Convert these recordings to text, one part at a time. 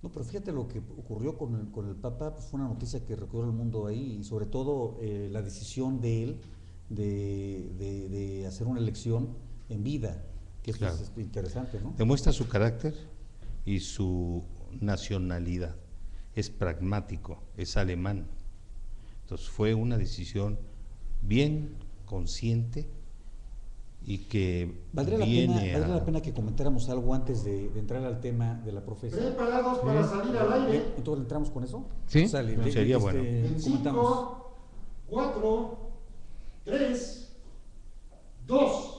No, pero fíjate lo que ocurrió con el Papa, pues fue una noticia que recorrió el mundo ahí, y sobre todo la decisión de él de hacer una elección en vida, que eso Claro. es interesante, ¿no? Demuestra su carácter y su nacionalidad. Es pragmático, es alemán. Entonces fue una decisión bien consciente y que viene Valdría la a... pena que comentáramos algo antes de entrar al tema de la profesión. Preparados para salir al aire. Entonces, ¿entramos con eso? Sí. Sale, Sería bueno. En comentamos. 5, 4, 3, 2.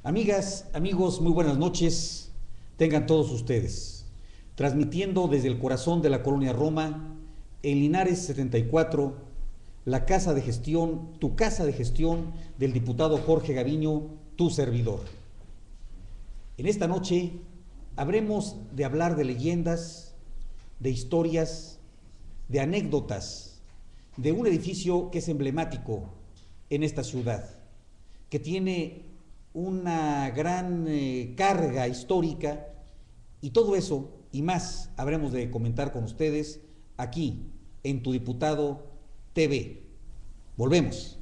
Amigas, amigos, muy buenas noches. Tengan todos ustedes. Transmitiendo desde el corazón de la colonia Roma, en Linares 74, la casa de gestión, tu casa de gestión del diputado Jorge Gaviño, tu servidor. En esta noche habremos de hablar de leyendas, de historias, de anécdotas, de un edificio que es emblemático en esta ciudad, que tiene una gran carga histórica, y todo eso y más habremos de comentar con ustedes aquí en Tu Diputado TV. Volvemos.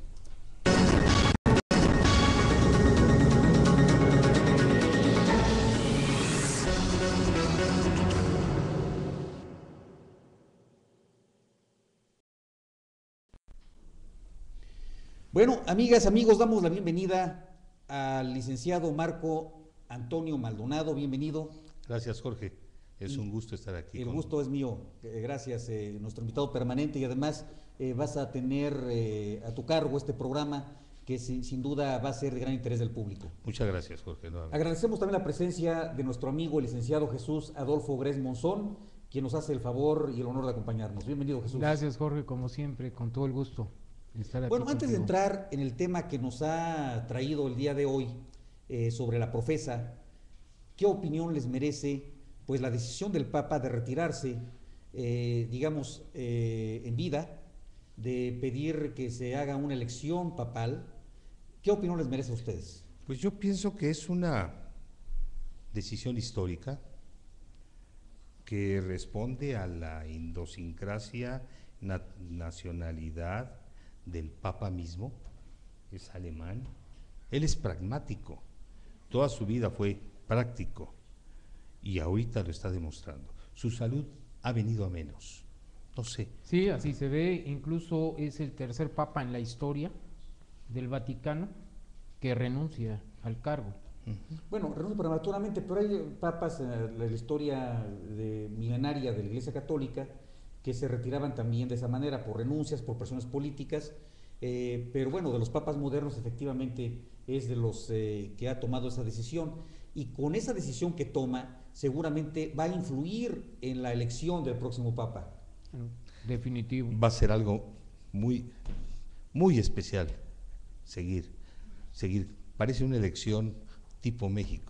Bueno, amigas, amigos, damos la bienvenida al licenciado Marco Antonio Maldonado. Bienvenido. Gracias, Jorge. Es un gusto estar aquí. El gusto es mío. Gracias, nuestro invitado permanente, y además vas a tener a tu cargo este programa que sin duda va a ser de gran interés del público. Muchas gracias, Jorge. Agradecemos también la presencia de nuestro amigo el licenciado Jesús Adolfo Gres Monzón, quien nos hace el favor y el honor de acompañarnos. Bienvenido, Jesús. Gracias, Jorge, como siempre, con todo el gusto de estar aquí. Bueno, antes de contigo. entrar en el tema que nos ha traído el día de hoy sobre la profesa, ¿qué opinión les merece pues la decisión del Papa de retirarse, digamos, en vida, de pedir que se haga una elección papal? ¿Qué opinión les merece a ustedes? Pues yo pienso que es una decisión histórica que responde a la idiosincrasia, nacionalidad del Papa mismo. Es alemán, él es pragmático, toda su vida fue práctico y ahorita lo está demostrando. Su salud ha venido a menos, no sé. Sí, así se ve, incluso es el tercer papa en la historia del Vaticano que renuncia al cargo. Bueno, renuncia prematuramente, pero hay papas en la historia milenaria de la Iglesia Católica que se retiraban también de esa manera, por renuncias, por presiones políticas, pero bueno, de los papas modernos efectivamente es de los que ha tomado esa decisión, y con esa decisión que toma seguramente va a influir en la elección del próximo papa. Definitivo. Va a ser algo muy, muy especial seguir. Parece una elección tipo México.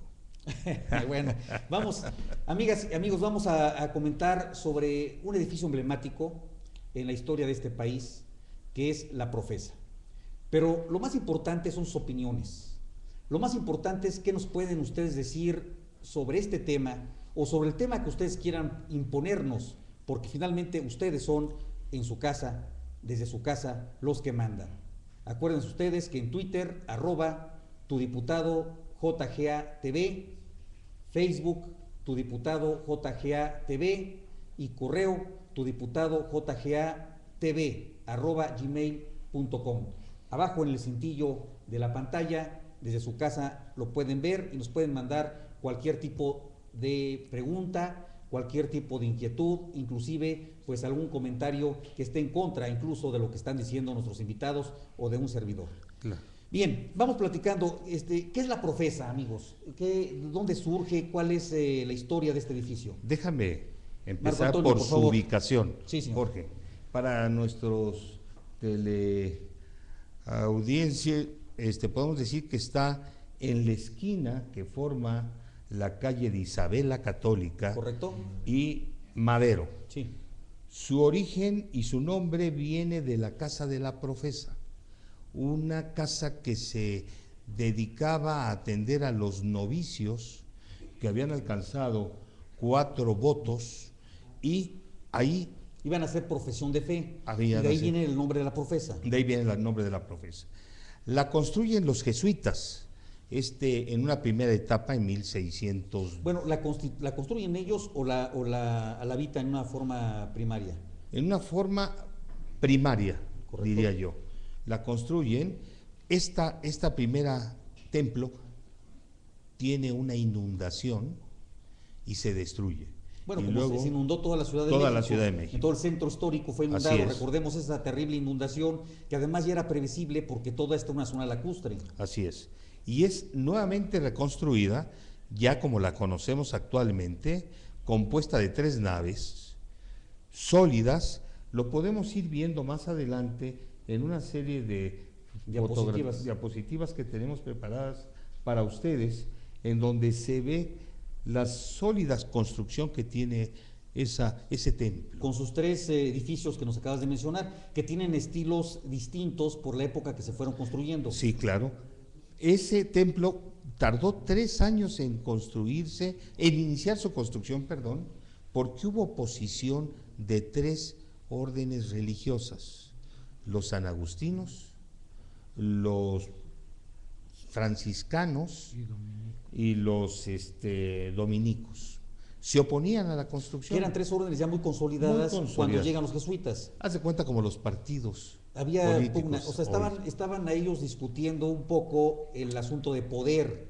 Bueno, vamos, amigas y amigos, vamos a comentar sobre un edificio emblemático en la historia de este país, que es la Profesa. Pero lo más importante son sus opiniones. Lo más importante es qué nos pueden ustedes decir sobre este tema, o sobre el tema que ustedes quieran imponernos, porque finalmente ustedes son en su casa, desde su casa, los que mandan. Acuérdense ustedes que en Twitter, @tudiputado JGA TV, Facebook, tudiputado JGA TV, y correo tudiputadojgatv@gmail.com. Abajo en el cintillo de la pantalla, desde su casa lo pueden ver y nos pueden mandar cualquier tipo de pregunta, cualquier tipo de inquietud, inclusive pues algún comentario que esté en contra incluso de lo que están diciendo nuestros invitados o de un servidor. Claro. Bien, vamos platicando. ¿Qué es la Profesa, amigos? ¿Dónde surge? ¿Cuál es la historia de este edificio? Déjame empezar Marco Antonio, por su favor. ubicación, Sí, señor. Jorge. Para nuestros teleaudiencia, podemos decir que está en la esquina que forma la calle de Isabel la Católica. ¿Correcto? Y Madero. Sí. Su origen y su nombre viene de la Casa de la Profesa, una casa que se dedicaba a atender a los novicios que habían alcanzado 4 votos y ahí Iban a hacer profesión de fe. Y habían de ahí hacer- viene el nombre de la profesa. de ahí viene el nombre de la Profesa. La construyen los jesuitas, en una primera etapa en 1600, Bueno, ¿la construyen ellos o la habitan en una forma primaria? en una forma primaria, Correcto. diría yo. La construyen. Esta primera templo tiene una inundación y se destruye. Bueno, Y como luego, se inundó toda la Ciudad de toda México. la Ciudad de México. En todo el centro histórico fue inundado. Así es. Recordemos esa terrible inundación que además ya era previsible porque toda esta es una zona lacustre. Así es. Y es nuevamente reconstruida, ya como la conocemos actualmente, compuesta de 3 naves sólidas. Lo podemos ir viendo más adelante en una serie de diapositivas que tenemos preparadas para ustedes, en donde se ve la sólida construcción que tiene ese templo. Con sus 3 edificios que nos acabas de mencionar, que tienen estilos distintos por la época que se fueron construyendo. Sí, claro. Ese templo tardó 3 años en construirse, en iniciar su construcción, perdón, porque hubo oposición de 3 órdenes religiosas: los sanagustinos, los franciscanos y los dominicos. Se oponían a la Que construcción. eran 3 órdenes ya muy consolidadas, Muy consolidadas. cuando llegan los jesuitas. Haz de cuenta como los partidos Había políticos pugna, o sea, hoy. estaban a ellos discutiendo un poco el asunto de poder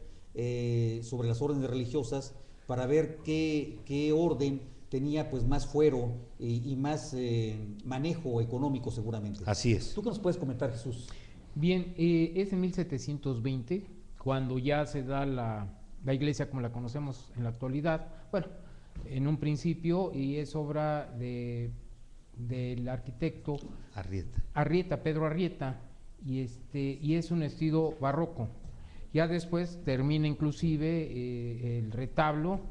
sobre las órdenes religiosas para ver qué orden tenía pues más fuero y más manejo económico seguramente. Así es. ¿Tú qué nos puedes comentar, Jesús? Bien, es en 1720 cuando ya se da la iglesia como la conocemos en la actualidad. Bueno, en un principio, y es obra del arquitecto Arrieta. Pedro Arrieta, y es un estilo barroco. Ya después termina inclusive el retablo,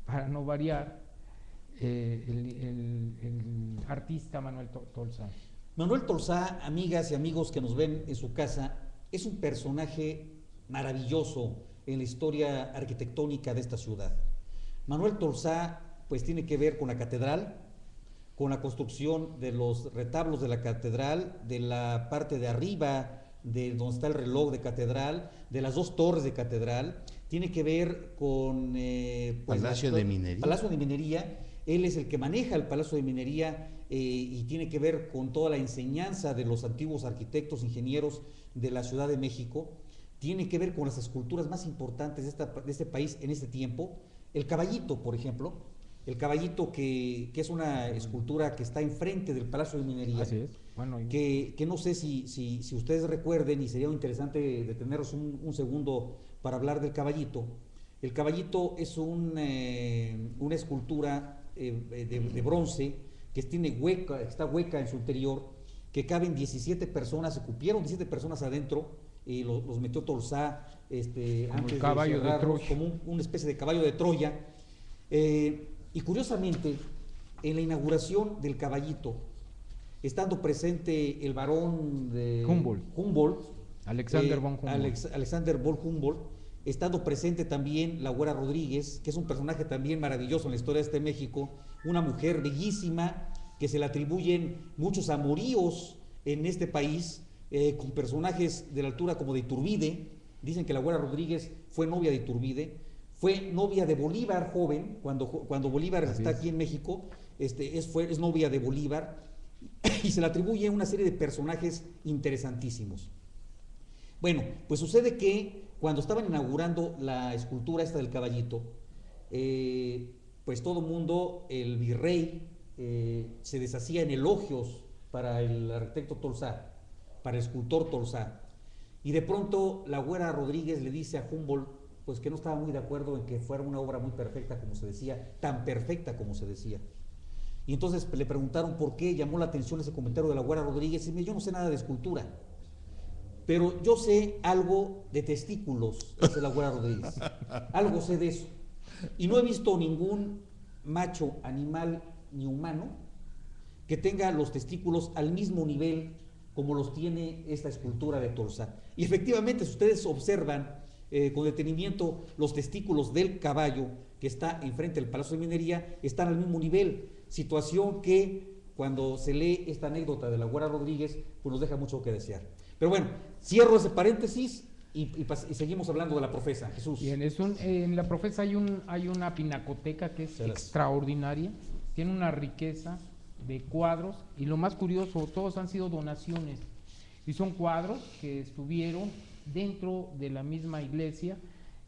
para no variar, el artista Manuel Tolsá. Manuel Tolsá, amigas y amigos que nos ven en su casa, es un personaje maravilloso en la historia arquitectónica de esta ciudad. Manuel Tolsá pues tiene que ver con la catedral, con la construcción de los retablos de la catedral, de la parte de arriba de donde está el reloj de catedral, de las 2 torres de catedral. Tiene que ver con Palacio de Minería. Palacio de Minería. Él es el que maneja el Palacio de Minería y tiene que ver con toda la enseñanza de los antiguos arquitectos, ingenieros de la Ciudad de México. Tiene que ver con las esculturas más importantes de este país en este tiempo. El Caballito, por ejemplo, el Caballito que es una escultura que está enfrente del Palacio de Minería. Así es. Bueno, Que no sé si ustedes recuerden, y sería interesante detenernos un segundo para hablar del Caballito. El Caballito es una escultura de bronce que está hueca en su interior, que caben 17 personas, se cupieron 17 personas adentro, y los metió Tolsá antes el caballo de cerrarlos, Troya. como una especie de caballo de Troya. Y curiosamente, en la inauguración del Caballito, estando presente el barón de Humboldt, Alexander von Humboldt. Alexander von Humboldt, estando presente también la Güera Rodríguez, que es un personaje también maravilloso en la historia de México, una mujer bellísima que se le atribuyen muchos amoríos en este país, con personajes de la altura como de Iturbide. Dicen que la Güera Rodríguez fue novia de Iturbide, fue novia de Bolívar joven, cuando Bolívar está aquí en México, es novia de Bolívar, y se le atribuye una serie de personajes interesantísimos. Bueno, pues sucede que cuando estaban inaugurando la escultura esta del Caballito, pues todo mundo, el virrey, se deshacía en elogios para el arquitecto Tolsá, para el escultor Tolsá, y de pronto la Güera Rodríguez le dice a Humboldt pues que no estaba muy de acuerdo en que fuera una obra muy perfecta como se decía, tan perfecta como se decía. Y entonces le preguntaron por qué llamó la atención ese comentario de la Güera Rodríguez, y me dijo: yo no sé nada de escultura, pero yo sé algo de testículos, dice la Güera Rodríguez. Algo sé de eso. Y no he visto ningún macho, animal ni humano que tenga los testículos al mismo nivel como los tiene esta escultura de Tolsa. Y efectivamente, si ustedes observan con detenimiento, los testículos del caballo que está enfrente del Palacio de Minería están al mismo nivel, situación que cuando se lee esta anécdota de la Güera Rodríguez, pues nos deja mucho que desear. Pero bueno, cierro ese paréntesis y seguimos hablando de la Profesa, Jesús. Bien, en la Profesa hay una pinacoteca que es extraordinaria, tiene una riqueza de cuadros y lo más curioso, todos han sido donaciones y son cuadros que estuvieron dentro de la misma iglesia,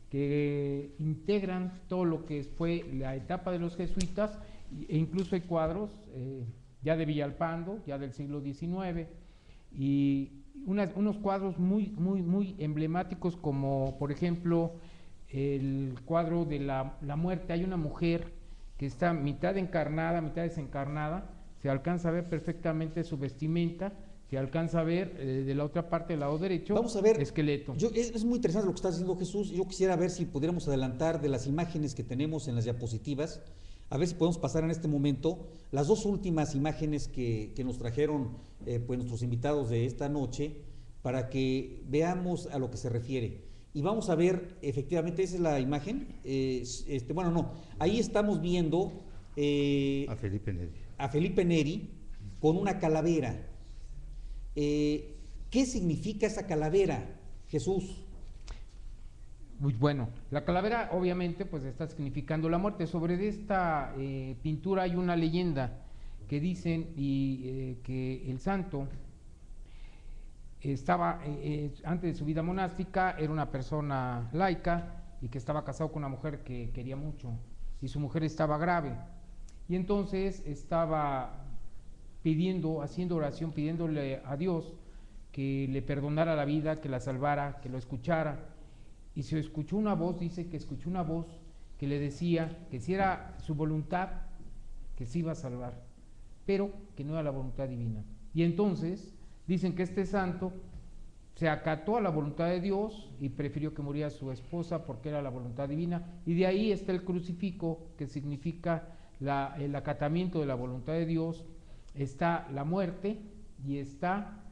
que integran todo lo que fue la etapa de los jesuitas, e incluso hay cuadros ya de Villalpando, ya del siglo XIX, y unos cuadros muy emblemáticos, como por ejemplo el cuadro de la muerte. Hay una mujer que está mitad encarnada, mitad desencarnada, se alcanza a ver perfectamente su vestimenta, se alcanza a ver de la otra parte del lado derecho. Vamos a ver, esqueleto. Es muy interesante lo que está diciendo Jesús. Yo quisiera ver si pudiéramos adelantar de las imágenes que tenemos en las diapositivas, a ver si podemos pasar en este momento las dos últimas imágenes que nos trajeron pues nuestros invitados de esta noche, para que veamos a lo que se refiere. Y vamos a ver, efectivamente, esa es la imagen. Bueno, no, ahí estamos viendo a Felipe Neri. A Felipe Neri con una calavera. ¿Qué significa esa calavera, Jesús? Muy bueno, la calavera obviamente pues está significando la muerte. Sobre esta pintura hay una leyenda que dicen que el santo estaba, antes de su vida monástica, era una persona laica y que estaba casado con una mujer que quería mucho, y su mujer estaba grave, y entonces estaba pidiendo, haciendo oración, pidiéndole a Dios que le perdonara la vida, que la salvara, que lo escuchara. Y se escuchó una voz, dice que escuchó una voz que le decía que si era su voluntad, que se iba a salvar, pero que no era la voluntad divina. Y entonces dicen que este santo se acató a la voluntad de Dios y prefirió que muriera su esposa porque era la voluntad divina, y de ahí está el crucifijo, que significa el acatamiento de la voluntad de Dios. Está la muerte y está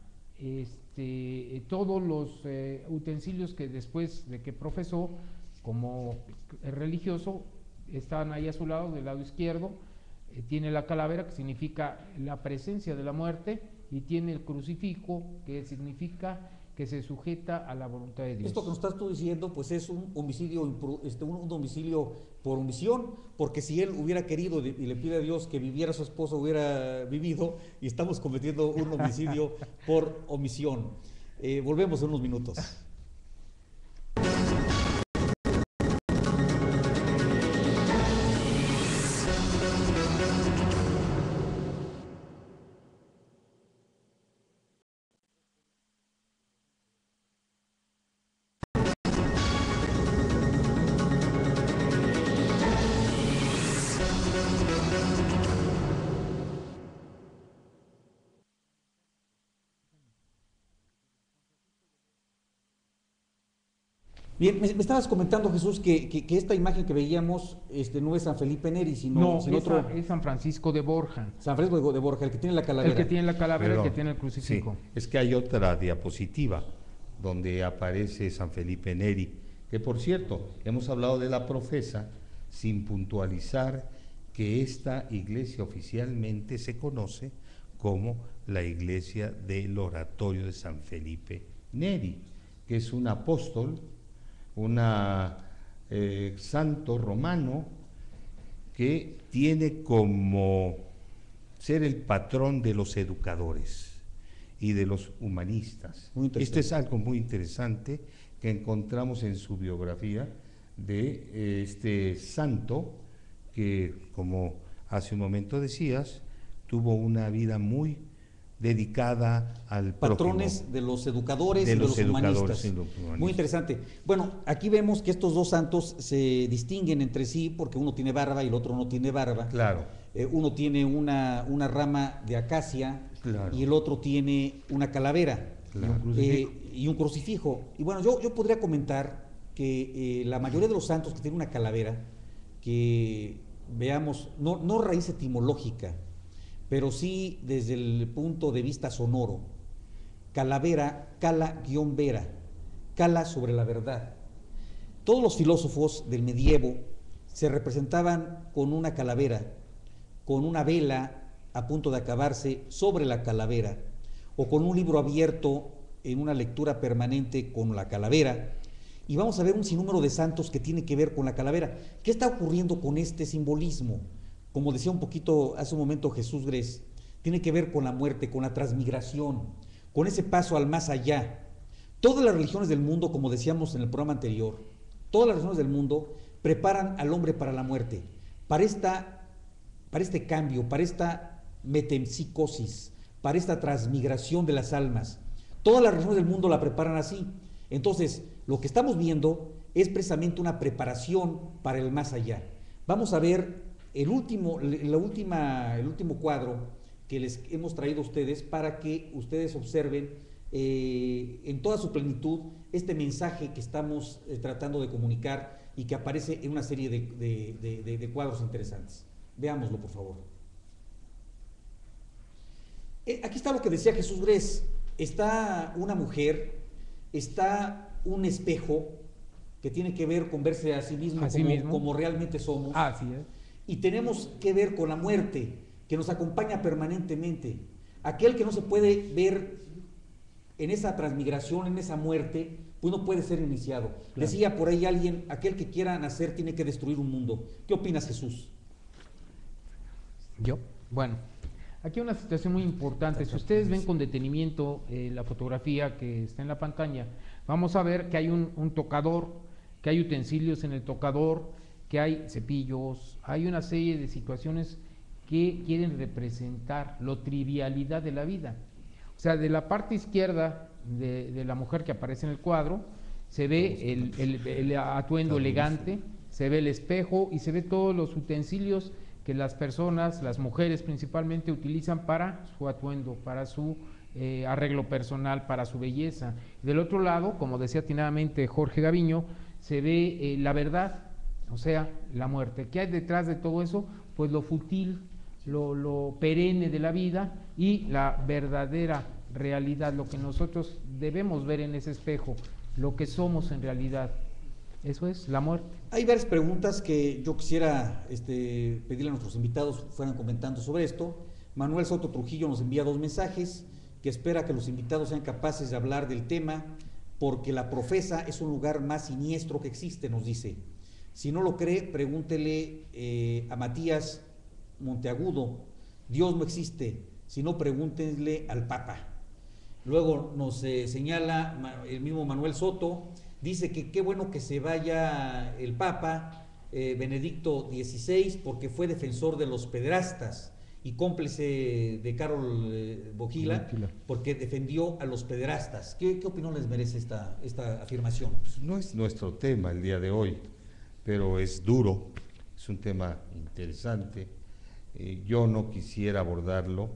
todos los utensilios que después de que profesó como religioso estaban ahí a su lado, del lado izquierdo. Tiene la calavera, que significa la presencia de la muerte, y tiene el crucifijo, que significa que se sujeta a la voluntad de Dios. Esto que nos estás tú diciendo, pues es un homicidio, un domicilio por omisión, porque si él hubiera querido y le pide a Dios que viviera su esposa, hubiera vivido, y estamos cometiendo un homicidio por omisión. Volvemos en unos minutos. Bien, me estabas comentando, Jesús, que esta imagen que veíamos no es San Felipe Neri, sino otro. Es San Francisco de Borja. San Francisco de Borja, el que tiene la calavera. El que tiene la calavera, Perdón, el que tiene el crucifijo. Sí, es que hay otra diapositiva donde aparece San Felipe Neri, que por cierto, hemos hablado de la Profesa sin puntualizar que esta iglesia oficialmente se conoce como la iglesia del Oratorio de San Felipe Neri, que es un apóstol, un santo romano que tiene como ser el patrón de los educadores y de los humanistas. Esto es algo muy interesante que encontramos en su biografía de este santo que, como hace un momento decías, tuvo una vida muy dedicada al patrones prójimo, de los educadores y de los humanistas. Muy interesante. Bueno, aquí vemos que estos dos santos se distinguen entre sí porque uno tiene barba y el otro no tiene barba. Claro. Uno tiene una rama de acacia, claro, y el otro tiene una calavera, claro, y un crucifijo. Y bueno, yo podría comentar que la mayoría de los santos que tienen una calavera, que veamos, no raíz etimológica, pero sí desde el punto de vista sonoro. Calavera, cala-vera, cala sobre la verdad. Todos los filósofos del medievo se representaban con una calavera, con una vela a punto de acabarse sobre la calavera, o con un libro abierto en una lectura permanente con la calavera. Y vamos a ver un sinnúmero de santos que tiene que ver con la calavera. ¿Qué está ocurriendo con este simbolismo? Como decía un poquito hace un momento Jesús Gres, tiene que ver con la muerte, con la transmigración, con ese paso al más allá. Todas las religiones del mundo, como decíamos en el programa anterior, todas las religiones del mundo preparan al hombre para la muerte, para este cambio, para esta metempsicosis, para esta transmigración de las almas. Todas las religiones del mundo la preparan así. Entonces, lo que estamos viendo es precisamente una preparación para el más allá. Vamos a ver el último cuadro que les hemos traído a ustedes para que ustedes observen en toda su plenitud este mensaje que estamos tratando de comunicar y que aparece en una serie de cuadros interesantes. Veámoslo, por favor. Aquí está lo que decía Jesús Gres. Está una mujer, está un espejo que tiene que ver con verse a sí mismo, como realmente somos. Así es. Y tenemos que ver con la muerte, que nos acompaña permanentemente. Aquel que no se puede ver en esa transmigración, en esa muerte, pues no puede ser iniciado. Claro. Decía por ahí alguien, aquel que quiera nacer tiene que destruir un mundo. ¿Qué opinas, Jesús? Yo, bueno, aquí hay una situación muy importante. Si ustedes ven con detenimiento la fotografía que está en la pantalla, vamos a ver que hay un tocador, que hay utensilios en el tocador, que hay cepillos, hay una serie de situaciones que quieren representar la trivialidad de la vida. O sea, de la parte izquierda de la mujer que aparece en el cuadro, se ve el atuendo elegante, se ve el espejo y se ve todos los utensilios que las personas, las mujeres principalmente, utilizan para su atuendo, para su arreglo personal, para su belleza. Del otro lado, como decía atinadamente Jorge Gaviño, se ve la verdad, o sea, la muerte. ¿Qué hay detrás de todo eso? Pues lo fútil, lo perenne de la vida y la verdadera realidad, lo que nosotros debemos ver en ese espejo, lo que somos en realidad. Eso es la muerte. Hay varias preguntas que yo quisiera pedirle a nuestros invitados fueran comentando sobre esto. Manuel Soto Trujillo nos envía 2 mensajes, que espera que los invitados sean capaces de hablar del tema, porque la Profesa es un lugar más siniestro que existe, nos dice. Si no lo cree, pregúntele a Matías Monteagudo, Dios no existe, si no, pregúntenle al Papa. Luego nos señala el mismo Manuel Soto, dice que qué bueno que se vaya el Papa Benedicto XVI, porque fue defensor de los pederastas y cómplice de Karol Wojtyła, porque defendió a los pederastas. ¿Qué opinión les merece esta afirmación? Pues no es nuestro tema el día de hoy, pero es duro, es un tema interesante. Yo no quisiera abordarlo,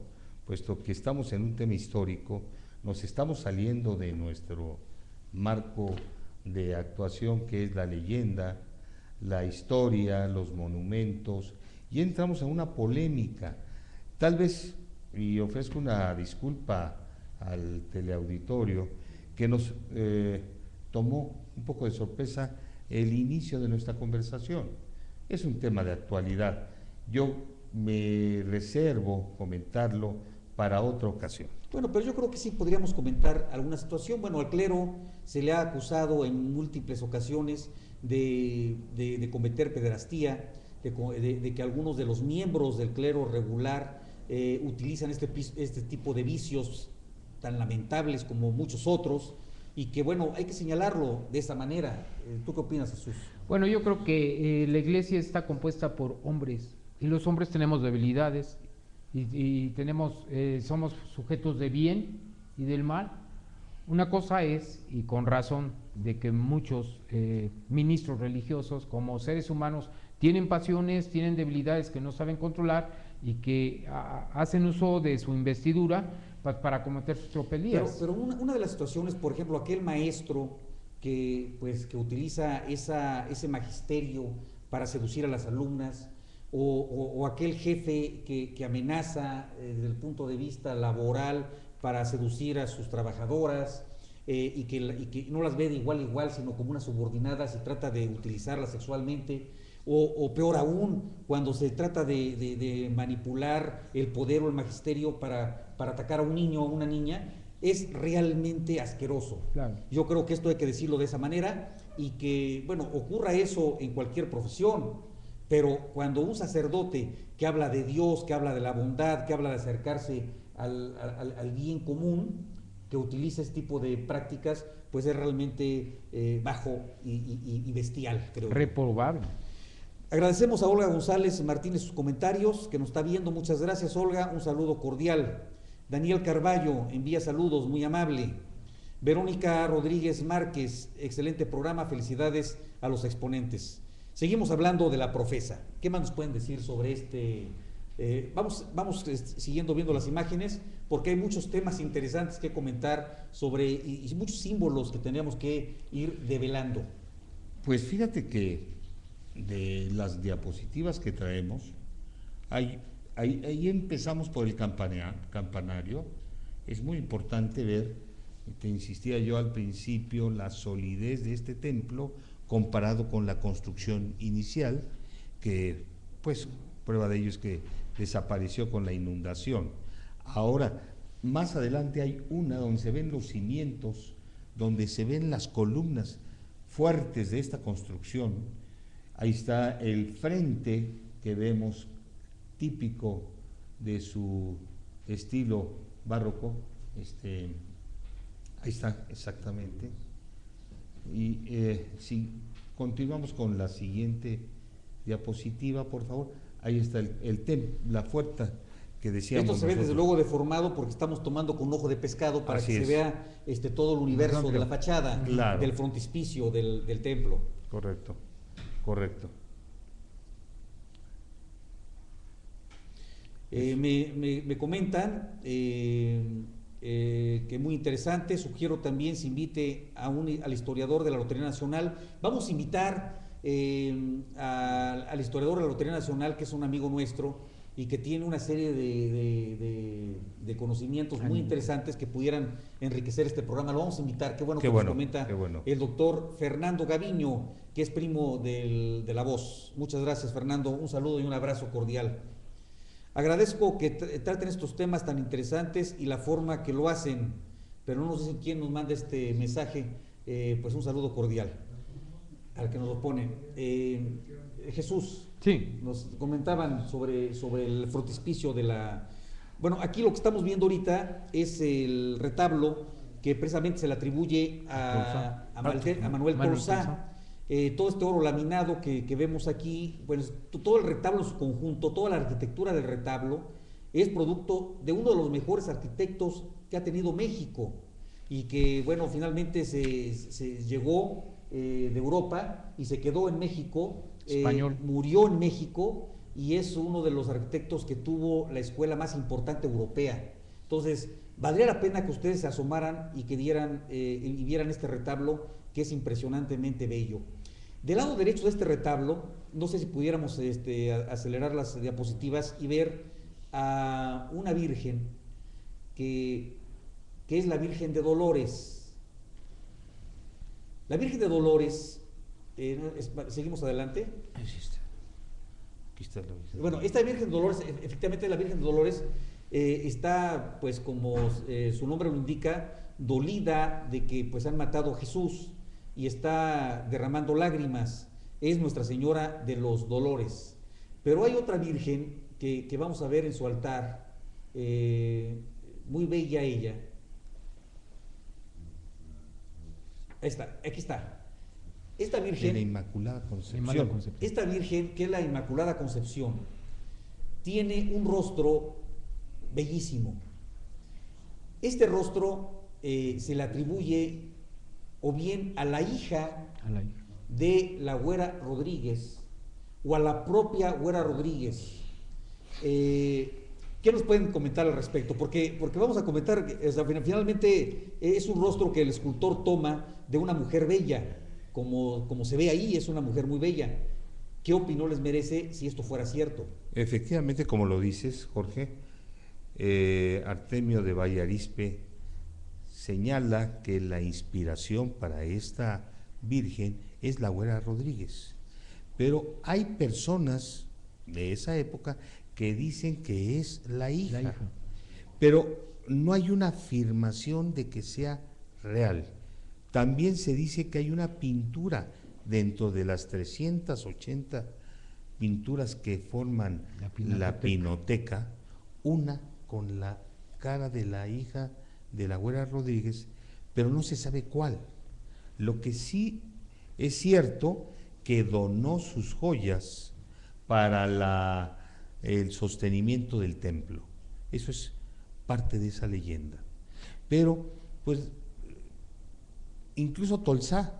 puesto que estamos en un tema histórico, nos estamos saliendo de nuestro marco de actuación, que es la leyenda, la historia, los monumentos, y entramos en una polémica. Tal vez, y ofrezco una disculpa al teleauditorio, que nos tomó un poco de sorpresa el inicio de nuestra conversación. Es un tema de actualidad. Yo me reservo comentarlo para otra ocasión. Bueno, pero yo creo que sí podríamos comentar alguna situación. Bueno, al clero se le ha acusado en múltiples ocasiones de cometer pederastía, de que algunos de los miembros del clero regular utilizan este tipo de vicios tan lamentables como muchos otros, y que, bueno, hay que señalarlo de esa manera. ¿Tú qué opinas, Jesús? Bueno, yo creo que la iglesia está compuesta por hombres, y los hombres tenemos debilidades, y tenemos, somos sujetos de bien y del mal. Una cosa es, y con razón, de que muchos ministros religiosos como seres humanos tienen pasiones, tienen debilidades que no saben controlar y que hacen uso de su investidura para cometer sus tropelías. Pero una de las situaciones, por ejemplo, aquel maestro que utiliza ese magisterio para seducir a las alumnas, o aquel jefe que amenaza desde el punto de vista laboral para seducir a sus trabajadoras, y que no las ve de igual a igual, sino como unas subordinadas y trata de utilizarlas sexualmente, o peor aún, cuando se trata de manipular el poder o el magisterio para atacar a un niño o a una niña, es realmente asqueroso. Claro. Yo creo que esto hay que decirlo de esa manera, y que, bueno, ocurra eso en cualquier profesión, pero cuando un sacerdote que habla de Dios, que habla de la bondad, que habla de acercarse al bien común, que utiliza este tipo de prácticas, pues es realmente bajo y bestial, creo. Reprobable. Agradecemos a Olga González Martínez sus comentarios, que nos está viendo. Muchas gracias, Olga. Un saludo cordial. Daniel Carballo envía saludos, muy amable. Verónica Rodríguez Márquez, excelente programa, felicidades a los exponentes. Seguimos hablando de la profesa. ¿Qué más nos pueden decir sobre este? Vamos siguiendo viendo las imágenes, porque hay muchos temas interesantes que comentar sobre, y muchos símbolos que tenemos que ir develando. Pues fíjate que de las diapositivas que traemos, ahí empezamos por el campanario. Es muy importante ver, te insistía yo al principio, la solidez de este templo comparado con la construcción inicial, que pues prueba de ello es que desapareció con la inundación. Ahora, más adelante hay una donde se ven los cimientos, donde se ven las columnas fuertes de esta construcción. Ahí está el frente que vemos típico de su estilo barroco. Ahí está exactamente. Y si continuamos con la siguiente diapositiva, por favor. Ahí está la puerta que decíamos. Esto se ve desde luego deformado porque estamos tomando con un ojo de pescado para que se vea todo el universo de la fachada, claro, del frontispicio del templo. Correcto, correcto. Me comentan que muy interesante. Sugiero también se invite al historiador de la Lotería Nacional. Vamos a invitar al historiador de la Lotería Nacional, que es un amigo nuestro y que tiene una serie de conocimientos muy interesantes que pudieran enriquecer este programa. Lo vamos a invitar. Qué bueno que nos comenta el doctor Fernando Gaviño, que es primo de La Voz. Muchas gracias, Fernando. Un saludo y un abrazo cordial. Agradezco que traten estos temas tan interesantes y la forma que lo hacen, pero no sé quién nos manda este mensaje. Pues un saludo cordial al que nos lo pone. Jesús, sí, nos comentaban sobre el frontispicio de la... Bueno, aquí lo que estamos viendo ahorita es el retablo que precisamente se le atribuye a Manuel Tolsá. Todo este oro laminado que vemos aquí, pues todo el retablo en su conjunto, toda la arquitectura del retablo es producto de uno de los mejores arquitectos que ha tenido México, y que, bueno, finalmente se llegó de Europa y se quedó en México. Español. Murió en México y es uno de los arquitectos que tuvo la escuela más importante europea. Entonces, valdría la pena que ustedes se asomaran y que y vieran este retablo, que es impresionantemente bello. Del lado derecho de este retablo, no sé si pudiéramos acelerar las diapositivas y ver a una virgen que es la Virgen de Dolores. La Virgen de Dolores, seguimos adelante. Aquí está la Virgen. Bueno, esta Virgen de Dolores, efectivamente la Virgen de Dolores está, pues como su nombre lo indica, dolida de que pues han matado a Jesús y está derramando lágrimas. Es Nuestra Señora de los Dolores. Pero hay otra Virgen que vamos a ver en su altar, muy bella ella. Ahí está, aquí está. Esta Virgen, la Inmaculada Concepción. Esta Virgen, que es la Inmaculada Concepción, tiene un rostro bellísimo. Este rostro se le atribuye o bien a la hija de la Güera Rodríguez o a la propia Güera Rodríguez. ¿Qué nos pueden comentar al respecto? Porque vamos a comentar, finalmente es un rostro que el escultor toma de una mujer bella, como se ve ahí, es una mujer muy bella. ¿Qué opinión les merece si esto fuera cierto? Efectivamente, como lo dices, Jorge, Artemio de Vallarispe señala que la inspiración para esta Virgen es la Güera Rodríguez. Pero hay personas de esa época que dicen que es la hija. Pero no hay una afirmación de que sea real. También se dice que hay una pintura dentro de las 380 pinturas que forman la pinoteca, una con la cara de la hija de la Güera Rodríguez, pero no se sabe cuál. Lo que sí es cierto que donó sus joyas para el sostenimiento del templo. Eso es parte de esa leyenda. Pero, pues, incluso Tolsá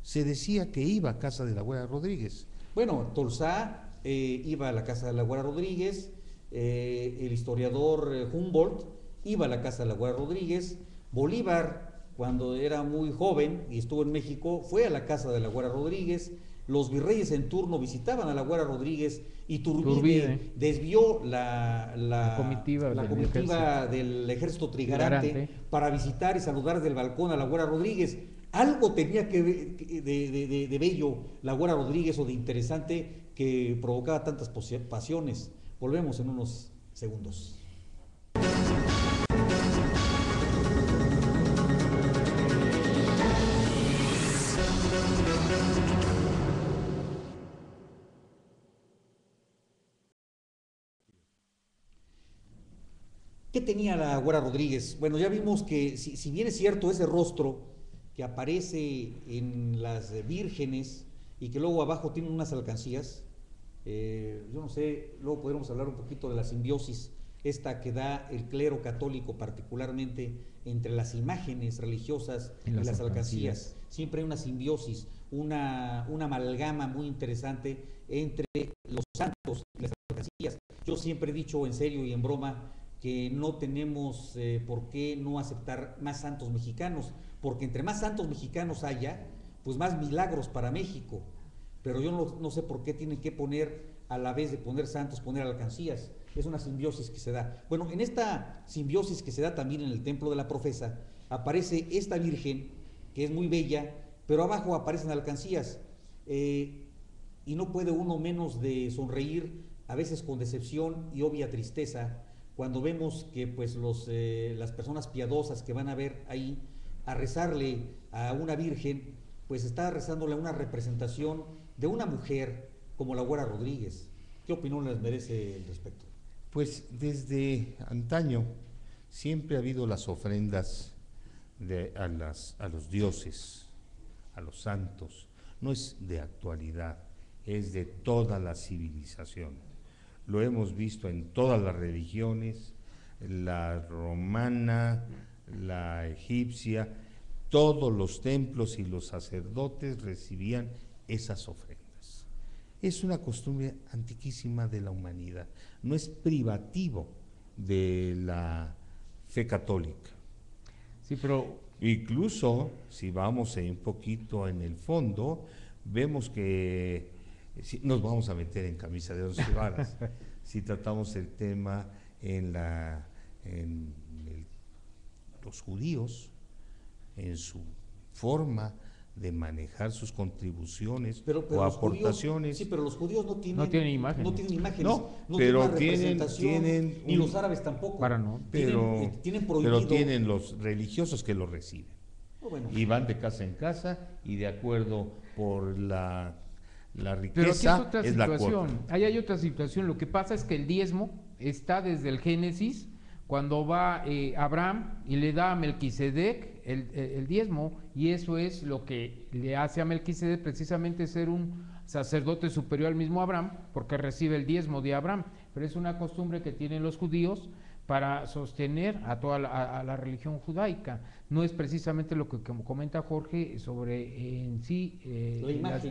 se decía que iba a casa de la Güera Rodríguez. Bueno, Tolsá iba a la casa de la Güera Rodríguez, el historiador Humboldt iba a la casa de la Güera Rodríguez, Bolívar, cuando era muy joven y estuvo en México, fue a la casa de la Güera Rodríguez, los virreyes en turno visitaban a la Güera Rodríguez, y Turbide desvió la comitiva del ejército trigarante para visitar y saludar desde el balcón a la Güera Rodríguez. Algo tenía que ver de bello la Güera Rodríguez, o de interesante, que provocaba tantas pasiones. Volvemos en unos segundos. ¿Qué tenía la Güera Rodríguez? Bueno, ya vimos que si bien es cierto ese rostro que aparece en las vírgenes y que luego abajo tienen unas alcancías, yo no sé, luego podremos hablar un poquito de la simbiosis esta que da el clero católico, particularmente entre las imágenes religiosas y las alcancías. Siempre hay una simbiosis, una amalgama muy interesante entre los santos y las alcancías. Yo siempre he dicho en serio y en broma que no tenemos por qué no aceptar más santos mexicanos, porque entre más santos mexicanos haya, pues más milagros para México. Pero yo no sé por qué tienen que poner, a la vez de poner santos, poner alcancías. Es una simbiosis que se da. Bueno, en esta simbiosis que se da también en el templo de la Profesa, aparece esta Virgen, que es muy bella, pero abajo aparecen alcancías, y no puede uno menos de sonreír, a veces con decepción y obvia tristeza, cuando vemos que pues las personas piadosas que van a ver ahí a rezarle a una Virgen, pues está rezándole a una representación de una mujer como la Güera Rodríguez. ¿Qué opinión les merece al respecto? Pues desde antaño siempre ha habido las ofrendas a los dioses, a los santos. No es de actualidad, es de toda la civilización. Lo hemos visto en todas las religiones, la romana, la egipcia, todos los templos y los sacerdotes recibían esas ofrendas. Es una costumbre antiquísima de la humanidad, no es privativo de la fe católica. Sí, pero incluso si vamos un poquito en el fondo, vemos que nos vamos a meter en camisa de 11 varas si tratamos el tema los judíos, en su forma de manejar sus contribuciones o aportaciones. Judíos, sí, pero los judíos no tienen imágenes. No, pero tienen ni los árabes tampoco. Tienen prohibido. Pero tienen los religiosos que lo reciben. Bueno. Y van de casa en casa y de acuerdo por la riqueza. Pero aquí es otra situación. Ahí hay otra situación. Lo que pasa es que el diezmo está desde el Génesis, cuando va Abraham y le da a Melquisedec el diezmo, y eso es lo que le hace a Melquisedec precisamente ser un sacerdote superior al mismo Abraham, porque recibe el diezmo de Abraham. Pero es una costumbre que tienen los judíos para sostener a toda la religión judaica. No es precisamente lo que como comenta Jorge sobre en sí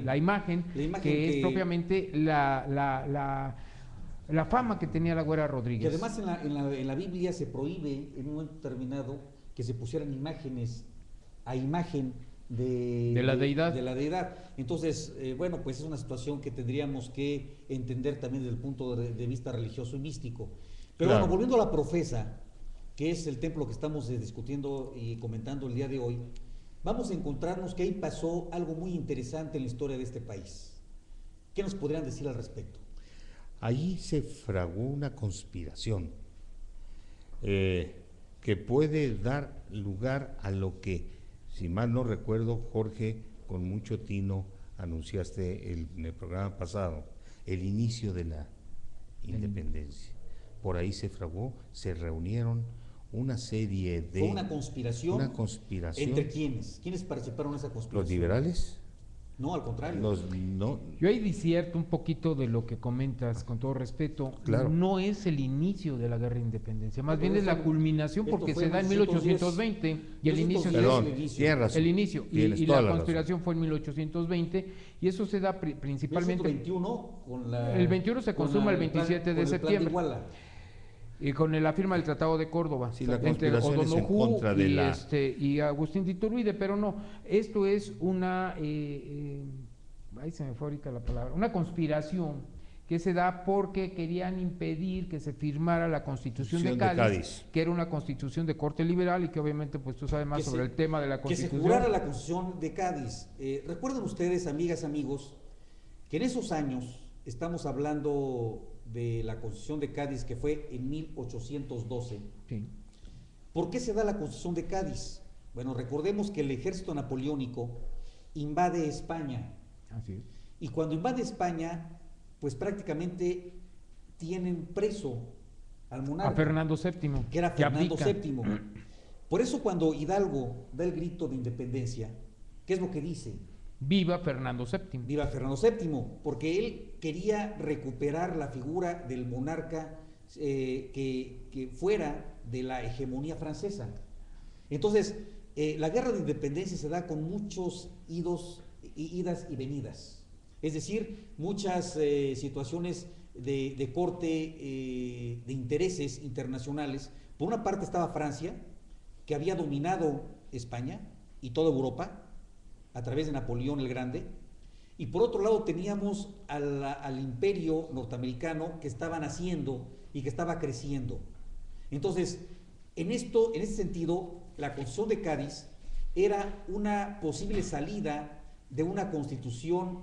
la imagen que es propiamente la fama que tenía la Güera Rodríguez. Y además en la Biblia se prohíbe en un momento determinado que se pusieran imágenes a imagen de la deidad. De la deidad. Entonces, bueno, pues es una situación que tendríamos que entender también desde el punto de vista religioso y místico. Pero Claro. bueno, volviendo a la Profesa, que es el templo que estamos discutiendo y comentando el día de hoy, vamos a encontrarnos que ahí pasó algo muy interesante en la historia de este país. ¿Qué nos podrían decir al respecto? Allí se fraguó una conspiración que puede dar lugar a lo que, si mal no recuerdo, Jorge, con mucho tino, anunciaste en el programa pasado, el inicio de la independencia. Por ahí se fraguó, se reunieron una serie de... ¿Fue una conspiración? Una conspiración. ¿Entre quiénes? ¿Quiénes participaron en esa conspiración? ¿Los liberales? No, al contrario. No, Yo ahí disierto un poquito de lo que comentas, con todo respeto. Claro. No es el inicio de la guerra de independencia, más No, bien pero es la esto- culminación esto porque fue se en da en 1820 y el 1810. inicio perdón, el inicio. tienes razón. el inicio y Tienes la toda razón. conspiración fue en 1820 y eso se da principalmente 1921 con la, el 21 se con consuma la- el 27 de con el plan septiembre. Iguala. y con la firma del Tratado de Córdoba Sí, la entre conspiración es en O'Donoghue contra de la... y Agustín de Iturbide, pero no, esto es una ahí se me fue ahorita la palabra, una conspiración que se da porque querían impedir que se firmara la Constitución de Cádiz, que era una constitución de corte liberal y que obviamente pues tú sabes más Que sobre se- el tema de la Que Constitución. se jurara la Constitución de Cádiz. Recuerden ustedes, amigas, amigos, que en esos años, estamos hablando de la Constitución de Cádiz que fue en 1812. Sí, ¿Por qué se da la Constitución de Cádiz? Bueno, recordemos que el ejército napoleónico invade España. así es. Y cuando invade España, pues prácticamente tienen preso al monarca. A Fernando VII, que era que Fernando abdica. VII. Por eso cuando Hidalgo da el grito de independencia, ¿qué es lo que dice? Viva Fernando VII. Viva Fernando VII, porque él quería recuperar la figura del monarca que fuera de la hegemonía francesa. Entonces, la guerra de independencia se da con muchos idas y venidas. Es decir, muchas situaciones de corte de intereses internacionales. Por una parte estaba Francia, que había dominado España y toda Europa a través de Napoleón el Grande, y por otro lado teníamos al imperio norteamericano que estaba naciendo y que estaba creciendo. Entonces, en ese sentido, la Constitución de Cádiz era una posible salida de una constitución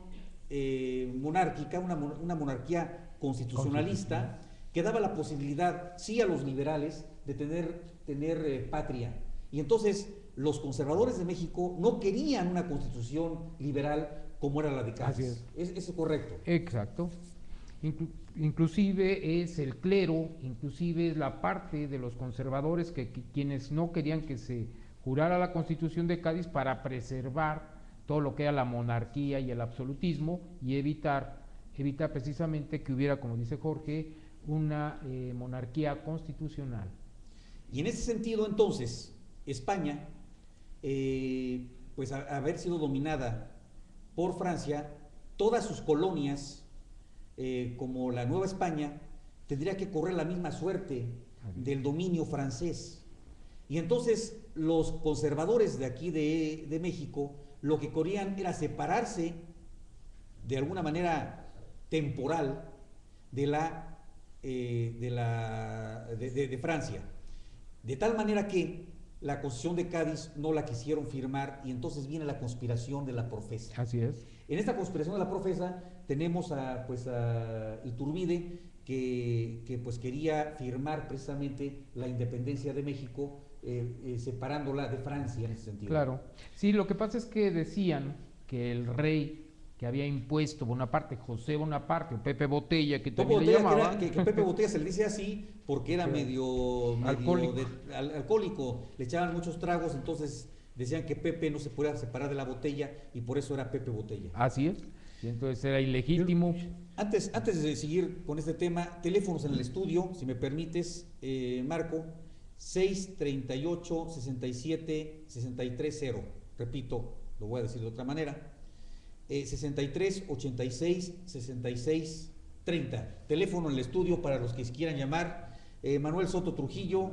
monárquica, una monarquía constitucionalista, que daba la posibilidad, sí, a los liberales de tener patria. Y entonces los conservadores de México no querían una constitución liberal como era la de Cádiz. Así es. Eso es correcto. Exacto. Inclusive es el clero, inclusive es la parte de los conservadores quienes no querían que se jurara la Constitución de Cádiz para preservar todo lo que era la monarquía y el absolutismo y evitar precisamente que hubiera, como dice Jorge, una monarquía constitucional. Y en ese sentido, entonces, España, pues haber sido dominada por Francia, todas sus colonias, como la Nueva España, tendría que correr la misma suerte del dominio francés. Y entonces los conservadores de aquí de México lo que querían era separarse de alguna manera temporal de Francia, de tal manera que la Constitución de Cádiz no la quisieron firmar y entonces viene la conspiración de la Profesa. Así es. En esta conspiración de la Profesa tenemos a Iturbide que pues quería firmar precisamente la independencia de México, separándola de Francia en ese sentido. Claro. Sí, lo que pasa es que decían que el rey que había impuesto Bonaparte, José Bonaparte, o Pepe Botella, que también le llamaban. Que Pepe Botella se le dice así porque era Sí. medio Alcohólico. alcohólico, le echaban muchos tragos, entonces decían que Pepe no se podía separar de la botella y por eso era Pepe Botella. Así es. Y entonces era ilegítimo. Antes de seguir con este tema, teléfonos en el estudio, si me permites, Marco, 638-67-630. Repito, lo voy a decir de otra manera. 63-86-66-30. Teléfono en el estudio para los que quieran llamar. Manuel Soto Trujillo,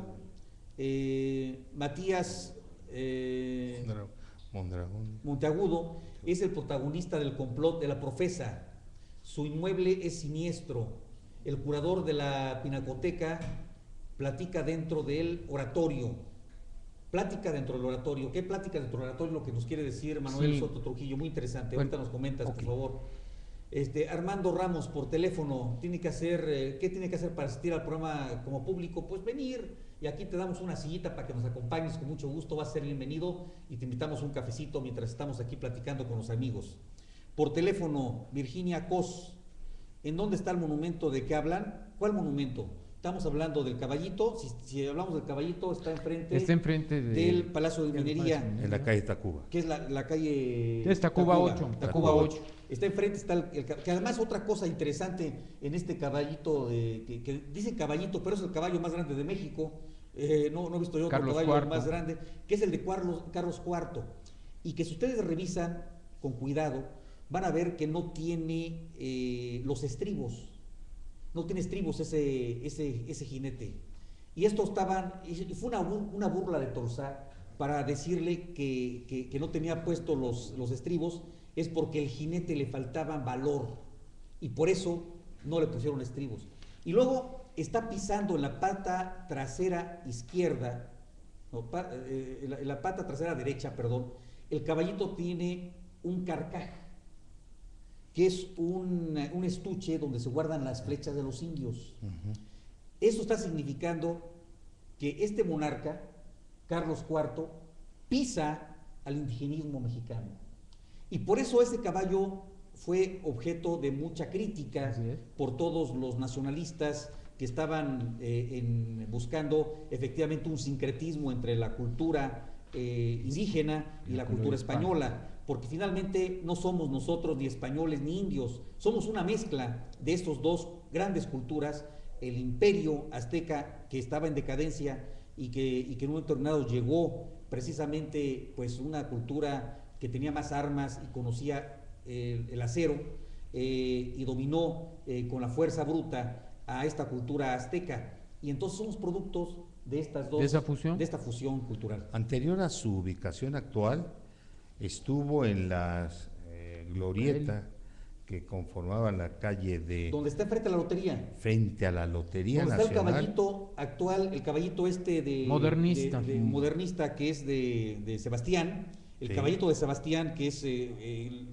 Matías Mondragón. Monteagudo es el protagonista del complot de la Profesa. Su inmueble es siniestro. El curador de la Pinacoteca platica dentro del oratorio. Plática dentro del oratorio. ¿Qué plática dentro del oratorio? Lo que nos quiere decir Manuel Sí. Soto Trujillo, muy interesante. Bueno, Ahorita nos comentas, ok. por favor. Armando Ramos por teléfono, tiene que hacer, ¿qué tiene que hacer para asistir al programa como público? Pues venir, y aquí te damos una sillita para que nos acompañes con mucho gusto, vas a ser bienvenido y te invitamos un cafecito mientras estamos aquí platicando con los amigos. Por teléfono, Virginia Cos, ¿en dónde está el monumento de que hablan? ¿Cuál monumento? Estamos hablando del Caballito, si hablamos del Caballito, está enfrente del Palacio de Minería, En la calle Tacuba. que es la calle Es Tacuba 8. Tacuba 8. Está enfrente, está que además otra cosa interesante en este caballito, que dicen caballito, pero es el caballo más grande de México, no he visto yo otro Carlos caballo IV. más grande, que es el de Carlos IV, y que si ustedes revisan con cuidado, van a ver que no tiene los estribos, no tiene estribos ese jinete. Y esto fue una burla de Tolsá para decirle que no tenía puestos los estribos, es porque el jinete le faltaba valor y por eso no le pusieron estribos. Y luego está pisando en la pata trasera izquierda, en la pata trasera derecha, perdón, el caballito tiene un carcaj, que es un estuche donde se guardan las flechas de los indios. Eso está significando que este monarca, Carlos IV, pisa al indigenismo mexicano. Y por eso ese caballo fue objeto de mucha crítica por todos los nacionalistas que estaban buscando efectivamente un sincretismo entre la cultura indígena y la cultura española, porque finalmente no somos nosotros ni españoles ni indios, somos una mezcla de estas dos grandes culturas, el imperio azteca que estaba en decadencia y que en un momento determinado llegó precisamente pues una cultura que tenía más armas y conocía el acero y dominó con la fuerza bruta a esta cultura azteca. Y entonces somos productos de estas dos, ¿De esa fusión? de esta fusión cultural. Anterior a su ubicación actual, estuvo en la glorieta que conformaba la calle de... Donde está enfrente a la lotería. Frente a la Lotería Donde está el Nacional. caballito actual, el caballito Modernista. modernista, que es de Sebastián, el Sí. caballito de Sebastián, que es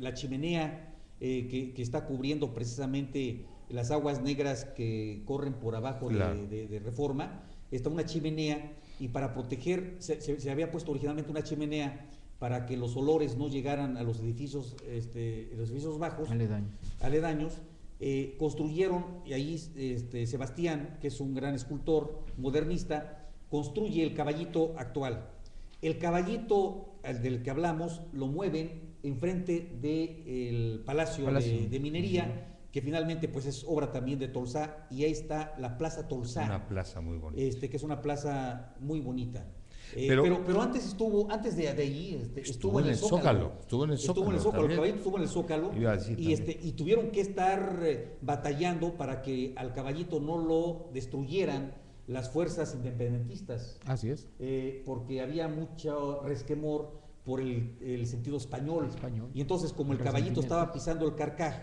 la chimenea que está cubriendo precisamente las aguas negras que corren por abajo Claro. de Reforma. Está una chimenea y para proteger, se había puesto originalmente una chimenea para que los olores no llegaran a los edificios bajos, aledaños. Construyeron, y ahí Sebastián, que es un gran escultor modernista, construye el caballito actual. El caballito del que hablamos lo mueven enfrente del Palacio. De Minería, que finalmente pues es obra también de Tolsá, y ahí está la Plaza Tolsá. Una plaza muy bonita. Que es una plaza muy bonita. Pero antes de ahí, estuvo en el Zócalo. Estuvo en el Zócalo, el caballito estuvo en el Zócalo. Iba a decir Y tuvieron que estar batallando para que al caballito no lo destruyeran las fuerzas independentistas. Así es. Porque había mucho resquemor por el sentido español. Y entonces, como el caballito estaba pisando el carcaj,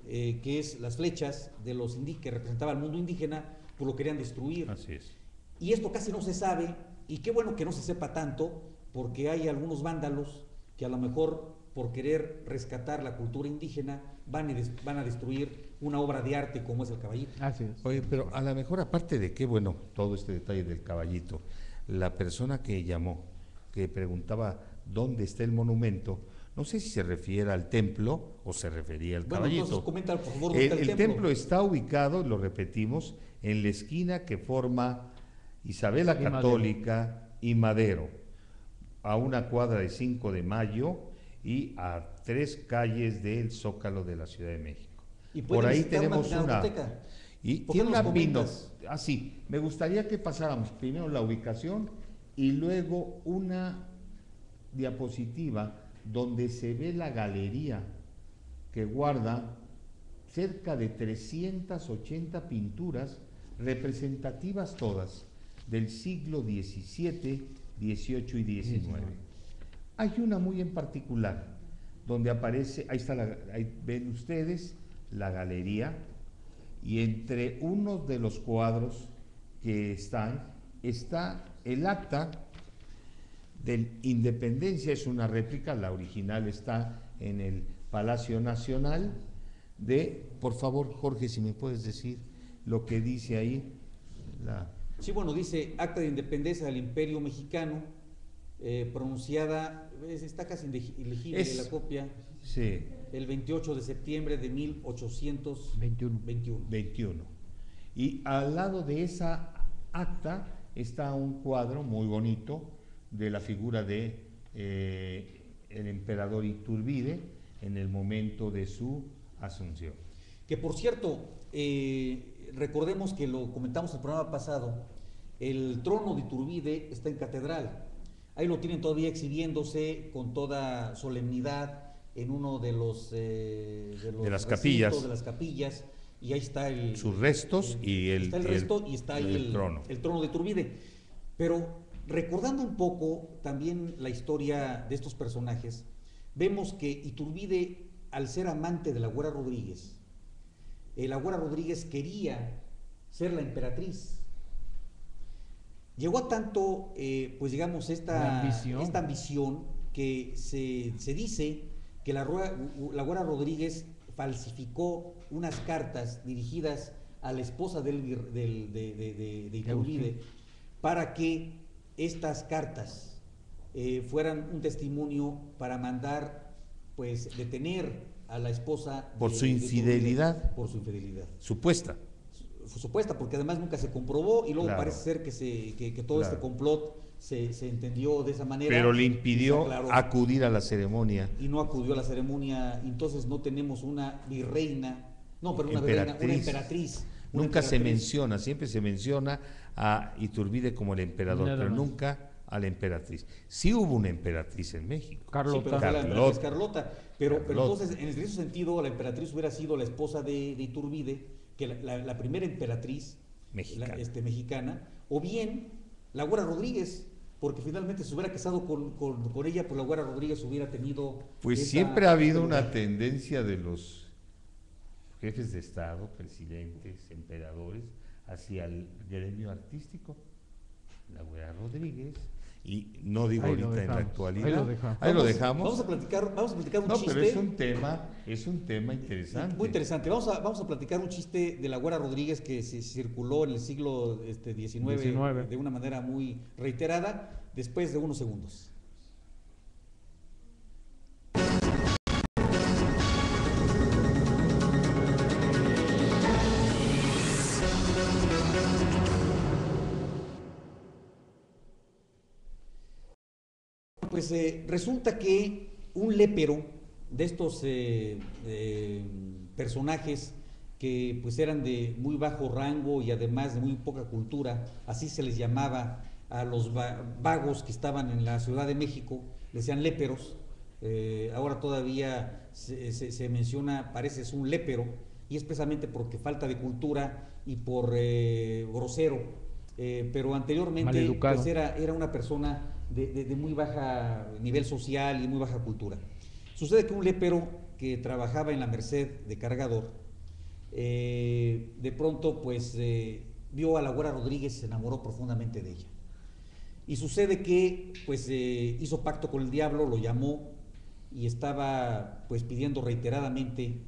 que es las flechas de los que representaba el mundo indígena, pues lo querían destruir. Así es. Y esto casi no se sabe, y qué bueno que no se sepa tanto, porque hay algunos vándalos que a lo mejor por querer rescatar la cultura indígena van a destruir una obra de arte como es el caballito. Así es. Oye, pero a lo mejor aparte de qué, bueno, todo este detalle del caballito, la persona que llamó, que preguntaba dónde está el monumento, no sé si se refiere al templo o se refería al caballito. Entonces comenta, por favor, ¿dónde está El templo está ubicado, lo repetimos, en la esquina que forma Isabela Católica y Madero, a una cuadra de 5 de Mayo y a 3 calles del Zócalo de la Ciudad de México. Y por ahí visitar tenemos una... Y tiene una así, me gustaría que pasáramos primero la ubicación y luego una diapositiva donde se ve la galería que guarda cerca de 380 pinturas representativas todas del siglo XVII, XVIII y XIX. Hay una muy en particular, donde aparece, ahí está, ahí ven ustedes la galería, y entre uno de los cuadros que está el acta de Independencia, es una réplica, la original está en el Palacio Nacional por favor, Jorge, si me puedes decir lo que dice ahí. Sí, bueno, dice Acta de Independencia del Imperio Mexicano, pronunciada, está casi ilegible la copia, sí, el 28 de septiembre de 1821. Y al lado de esa acta está un cuadro muy bonito de la figura de el emperador Iturbide en el momento de su asunción. Que por cierto, recordemos que lo comentamos el programa pasado, el trono de Iturbide está en catedral. Ahí lo tienen todavía exhibiéndose con toda solemnidad en uno de las capillas. De las capillas, y ahí está sus restos y el trono de Iturbide. Pero recordando un poco también la historia de estos personajes, vemos que Iturbide, al ser amante de la Güera Rodríguez, la Güera Rodríguez quería ser la emperatriz. Llegó a tanto, pues digamos, esta ambición que se dice que la Güera Rodríguez falsificó unas cartas dirigidas a la esposa de Iturbide para que estas cartas fueran un testimonio para mandar, pues, detener a la esposa por su infidelidad. Por su infidelidad. Supuesta, porque además nunca se comprobó, y luego parece ser que todo este complot se entendió de esa manera. Pero le impidió acudir a la ceremonia. Y no acudió a la ceremonia, entonces no tenemos una virreina, una emperatriz. Nunca se menciona, siempre se menciona a Iturbide como el emperador, pero nunca a la emperatriz. Sí hubo una emperatriz en México. Carlota. Pero entonces, en ese sentido, la emperatriz hubiera sido la esposa de Iturbide, que la primera emperatriz mexicana, o bien la Güera Rodríguez, porque finalmente se hubiera casado con ella, pues la Güera Rodríguez hubiera tenido... Pues siempre ha habido una tendencia de los jefes de Estado, presidentes, emperadores, hacia el gremio artístico. La Güera Rodríguez, y no digo ahorita en la actualidad. Ahí lo dejamos. Vamos a platicar un chiste. Pero es un tema interesante. Muy interesante. Vamos a platicar un chiste de la Güera Rodríguez que se circuló en el siglo XIX de una manera muy reiterada, después de unos segundos. Pues resulta que un lépero de estos personajes que pues eran de muy bajo rango y además de muy poca cultura, así se les llamaba a los vagos que estaban en la Ciudad de México, les decían léperos. Ahora todavía se menciona, pareces un lépero, y es precisamente porque falta de cultura y por grosero, pero anteriormente pues era una persona de muy baja nivel social y muy baja cultura. Sucede que un lépero que trabajaba en la Merced de cargador, de pronto pues vio a la Güera Rodríguez y se enamoró profundamente de ella. Y sucede que pues hizo pacto con el diablo, lo llamó y estaba pues pidiendo reiteradamente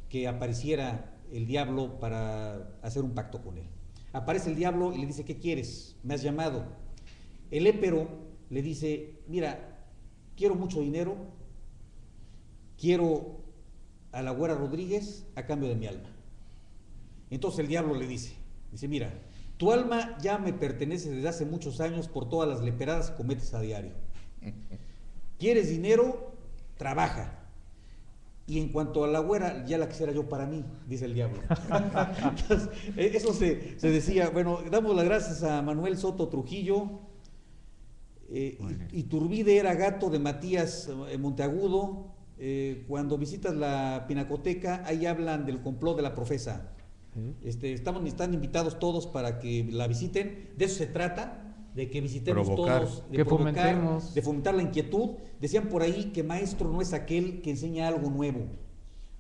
que apareciera el diablo para hacer un pacto con él. Aparece el diablo y le dice: ¿qué quieres? Me has llamado. El lépero le dice: mira, quiero mucho dinero, quiero a la Güera Rodríguez a cambio de mi alma. Entonces el diablo le dice, mira, tu alma ya me pertenece desde hace muchos años por todas las leperadas que cometes a diario. ¿Quieres dinero? Trabaja. Y en cuanto a la güera, ya la quisiera yo para mí, dice el diablo. Entonces, eso se decía. Bueno, damos las gracias a Manuel Soto Trujillo. Iturbide era gato de Matías Monteagudo. Cuando visitas la Pinacoteca, ahí hablan del complot de la profesa. Están invitados todos para que la visiten. De eso se trata. de que visitemos Provocar. todos, de Que provocar, fomentemos. de fomentar la inquietud. Decían por ahí que maestro no es aquel que enseña algo nuevo,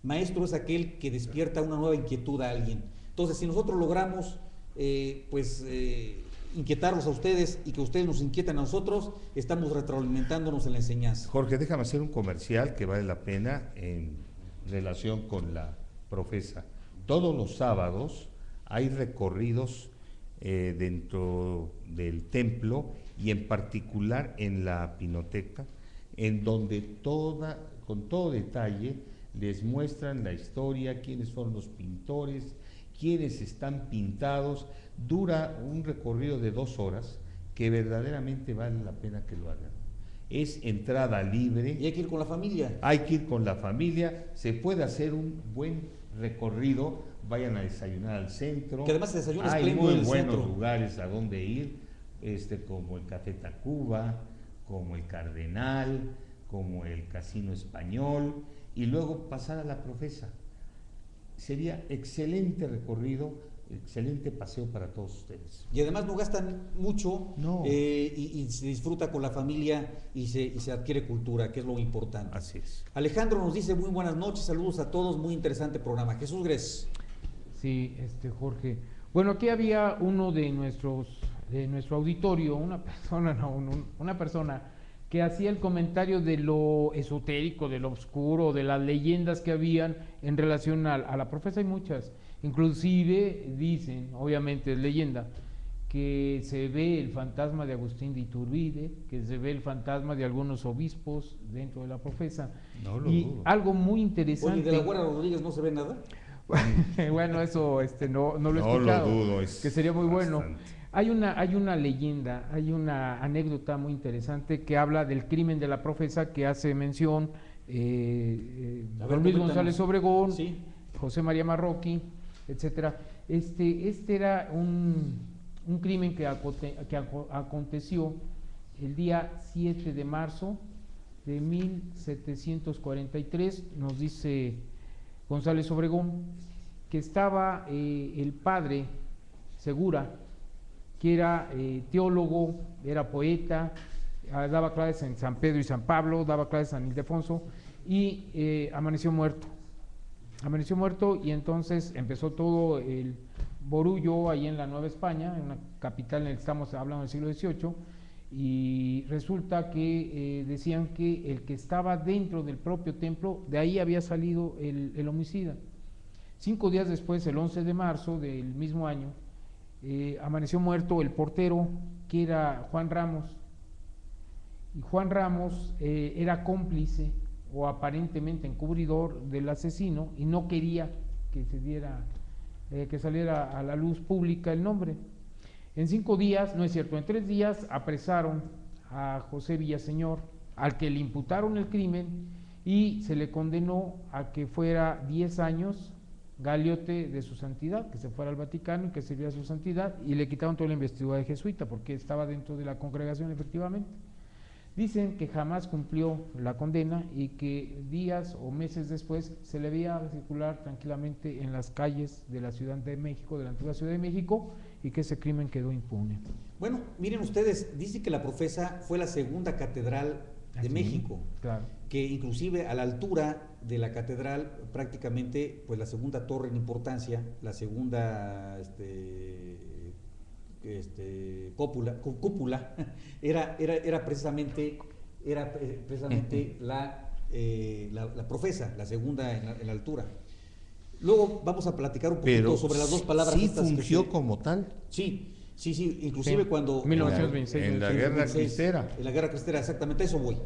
maestro es aquel que despierta una nueva inquietud a alguien. Entonces, si nosotros logramos inquietarlos a ustedes y que ustedes nos inquietan a nosotros, estamos retroalimentándonos en la enseñanza. Jorge, déjame hacer un comercial que vale la pena en relación con la profesa. Todos los sábados hay recorridos dentro del templo y en particular en la pinoteca, en donde con todo detalle les muestran la historia, quiénes fueron los pintores, quiénes están pintados. Dura un recorrido de 2 horas que verdaderamente vale la pena que lo hagan. Es entrada libre. Y hay que ir con la familia. Hay que ir con la familia, se puede hacer un buen recorrido, vayan a desayunar al centro. Que además se desayuna hay espléndido en muy el buenos centro. lugares a donde ir, como el Café Tacuba, como el Cardenal, como el Casino Español, y luego pasar a la profesa. Sería excelente recorrido, excelente paseo para todos ustedes. Y además no gastan mucho, No. y se disfruta con la familia y se adquiere cultura, que es lo importante. Así es. Alejandro nos dice muy buenas noches, saludos a todos, muy interesante programa. Jesús Gres. Sí, Jorge. Bueno, aquí había uno de nuestro auditorio, una persona que hacía el comentario de lo esotérico, de lo oscuro, de las leyendas que habían en relación a la profesa. Hay muchas. Inclusive dicen, obviamente es leyenda, que se ve el fantasma de Agustín de Iturbide, que se ve el fantasma de algunos obispos dentro de la profesa. No lo y dudo. algo muy interesante. Oye, ¿de la Guardia Rodríguez no se ve nada? Bueno, eso no lo he No escuchado, lo dudo, es que sería muy bueno. bastante. Hay una leyenda, hay una anécdota muy interesante que habla del crimen de la profesa, que hace mención A ver, don Luis coméntanos. González Obregón, Sí. José María Marroquí, etcétera. Este era un crimen que aconteció el día 7 de marzo de 1743, nos dice González Obregón, que estaba el padre Segura, que era teólogo, era poeta, daba clases en San Pedro y San Pablo, daba clases en San Ildefonso, y amaneció muerto. Amaneció muerto, y entonces empezó todo el borullo ahí en la Nueva España, en una capital en la que estamos hablando del siglo XVIII, y resulta que decían que el que estaba dentro del propio templo, de ahí había salido el homicida. 5 días después, el 11 de marzo del mismo año, amaneció muerto el portero, que era Juan Ramos, y Juan Ramos era cómplice o aparentemente encubridor del asesino, y no quería que se diera, que saliera a la luz pública el nombre. En 5 días, no es cierto, en 3 días apresaron a José Villaseñor, al que le imputaron el crimen, y se le condenó a que fuera 10 años galiote de su santidad, que se fuera al Vaticano y que sirviera a su santidad, y le quitaron toda la investidura de jesuita porque estaba dentro de la congregación efectivamente. Dicen que jamás cumplió la condena y que días o meses después se le veía circular tranquilamente en las calles de la Ciudad de México, de la antigua Ciudad de México, y que ese crimen quedó impune. Bueno, miren ustedes, dice que la profesa fue la segunda catedral de ¿Ah, sí? México, Claro. que inclusive a la altura de la catedral, prácticamente pues la segunda torre en importancia, la segunda cúpula era precisamente la profesa, la segunda en la altura. Luego vamos a platicar un poquito Pero sobre las dos palabras sí estas que fungió se- como tal. Sí, inclusive Sí. cuando 1926, en la 1926, guerra cristera. En la guerra cristera, exactamente, a eso voy.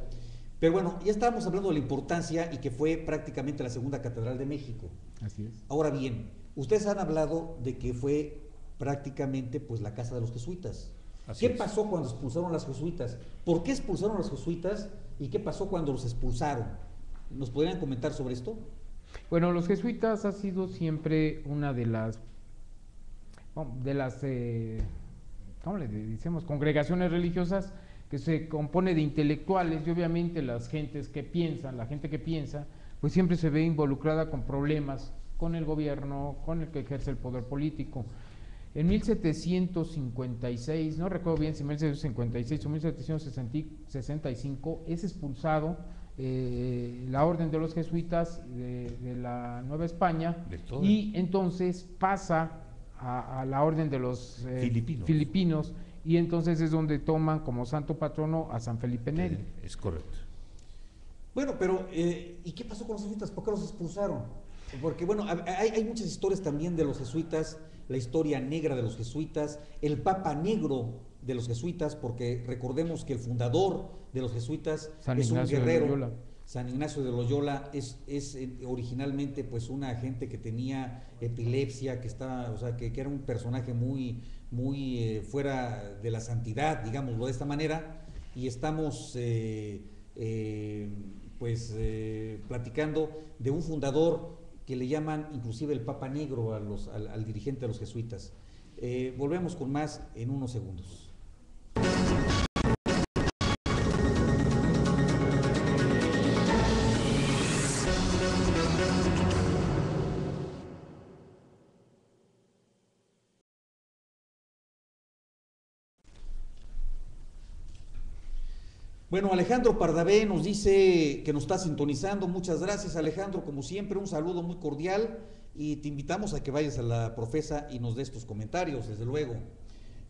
Pero bueno, ya estábamos hablando de la importancia y que fue prácticamente la segunda catedral de México. Así es. Ahora bien, ustedes han hablado de que fue prácticamente pues la casa de los jesuitas. Así ¿Qué es. pasó cuando expulsaron a los jesuitas? ¿Por qué expulsaron a los jesuitas y qué pasó cuando los expulsaron? ¿Nos podrían comentar sobre esto? Bueno, los jesuitas ha sido siempre una de las ¿cómo le decimos? Congregaciones religiosas que se compone de intelectuales, y obviamente la gente que piensa, pues siempre se ve involucrada con problemas con el gobierno, con el que ejerce el poder político. En 1756, no recuerdo bien si 1756 o 1765, es expulsado la orden de los jesuitas de la Nueva España, y entonces pasa a la orden de los filipinos, y entonces es donde toman como santo patrono a San Felipe Neri. Es correcto. Bueno, pero ¿y qué pasó con los jesuitas? ¿Por qué los expulsaron? Porque bueno, hay muchas historias también de los jesuitas, la historia negra de los jesuitas, el Papa Negro de los jesuitas, porque recordemos que el fundador de los jesuitas es un guerrero. San Ignacio de Loyola es originalmente pues una gente que tenía epilepsia, que estaba, o sea, que era un personaje muy fuera de la santidad, digámoslo de esta manera, y estamos platicando de un fundador que le llaman inclusive el Papa Negro al dirigente de los jesuitas. Volvemos con más en unos segundos. Bueno, Alejandro Pardavé nos dice que nos está sintonizando. Muchas gracias, Alejandro, como siempre, un saludo muy cordial, y te invitamos a que vayas a la Profesa y nos des tus comentarios, desde luego.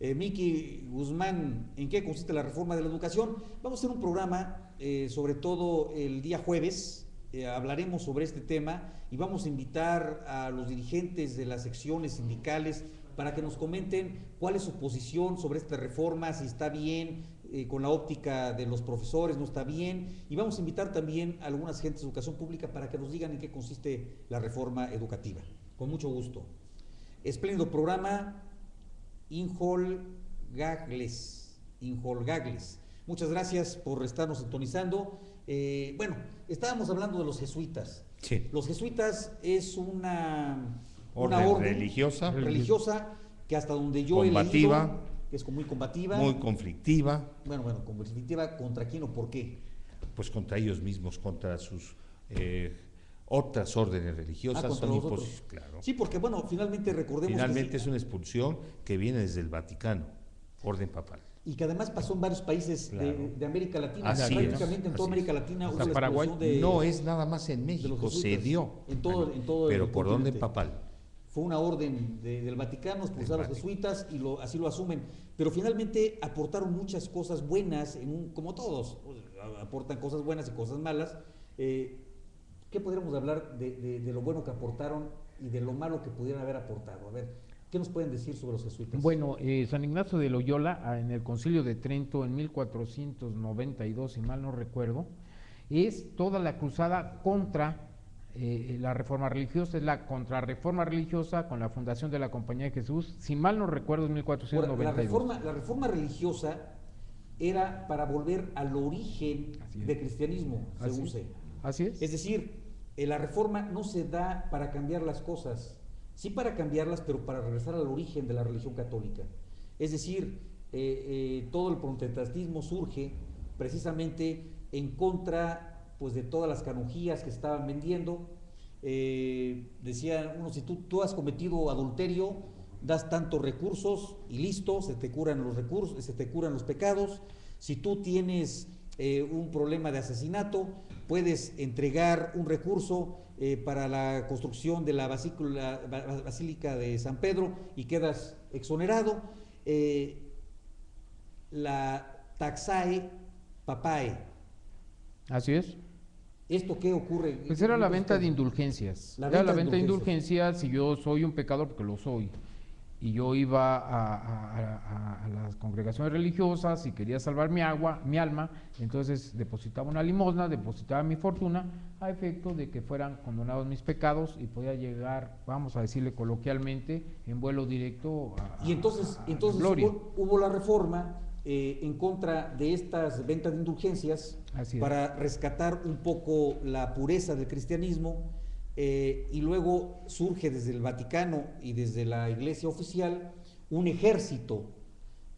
Miki Guzmán, ¿en qué consiste la reforma de la educación? Vamos a hacer un programa, sobre todo el día jueves, hablaremos sobre este tema y vamos a invitar a los dirigentes de las secciones sindicales para que nos comenten cuál es su posición sobre esta reforma, si está bien, con la óptica de los profesores, no está bien, y vamos a invitar también a algunas gentes de educación pública para que nos digan en qué consiste la reforma educativa. Con mucho gusto. Espléndido programa, Injolgagles. Muchas gracias por estarnos sintonizando. Bueno, estábamos hablando de los jesuitas. Sí. Los jesuitas es una orden religiosa que hasta donde yo combativa, he leído, que es muy combativa, muy conflictiva. Bueno, conflictiva, ¿contra quién o por qué? Pues contra ellos mismos, contra sus otras órdenes religiosas. Contra son los otros. Claro. Sí, porque bueno, finalmente recordemos Finalmente es una expulsión que viene desde el Vaticano, orden papal. Y que además pasó en varios países de América Latina, prácticamente en toda América Latina. O sea, Paraguay no es nada más en México, se dio. En todo pero el por orden papal. Fue una orden del Vaticano expulsar a los jesuitas y así lo asumen. Pero finalmente aportaron muchas cosas buenas, como todos, aportan cosas buenas y cosas malas. ¿Qué podríamos hablar de lo bueno que aportaron y de lo malo que pudieran haber aportado? A ver, ¿qué nos pueden decir sobre los jesuitas? Bueno, San Ignacio de Loyola, en el Concilio de Trento en 1492, si mal no recuerdo, es toda la cruzada contra la reforma religiosa, es la contrarreforma religiosa con la fundación de la Compañía de Jesús, si mal no recuerdo, en 1492. La reforma religiosa era para volver al origen del cristianismo, según sé. Así es. Es decir, la reforma no se da para cambiar las cosas, sí para cambiarlas, pero para regresar al origen de la religión católica. Es decir, todo el protestantismo surge precisamente en contra pues de todas las canonjías que estaban vendiendo. Decían uno, si tú has cometido adulterio, das tantos recursos y listo, se te curan los recursos, se te curan los pecados. Si tú tienes un problema de asesinato, puedes entregar un recurso para la construcción de la Basílica de San Pedro y quedas exonerado. La taxae papae. Así es. ¿Esto qué ocurre? Pues era la venta de indulgencias. Era la venta de indulgencias. Si yo soy un pecador, porque lo soy, y yo iba a las congregaciones religiosas y quería salvar mi alma, entonces depositaba una limosna, depositaba mi fortuna, a efecto de que fueran condonados mis pecados y podía llegar, vamos a decirle coloquialmente, en vuelo directo a y entonces gloria. Hubo la reforma en contra de estas ventas de indulgencias para rescatar un poco la pureza del cristianismo, y luego surge desde el Vaticano y desde la Iglesia oficial un ejército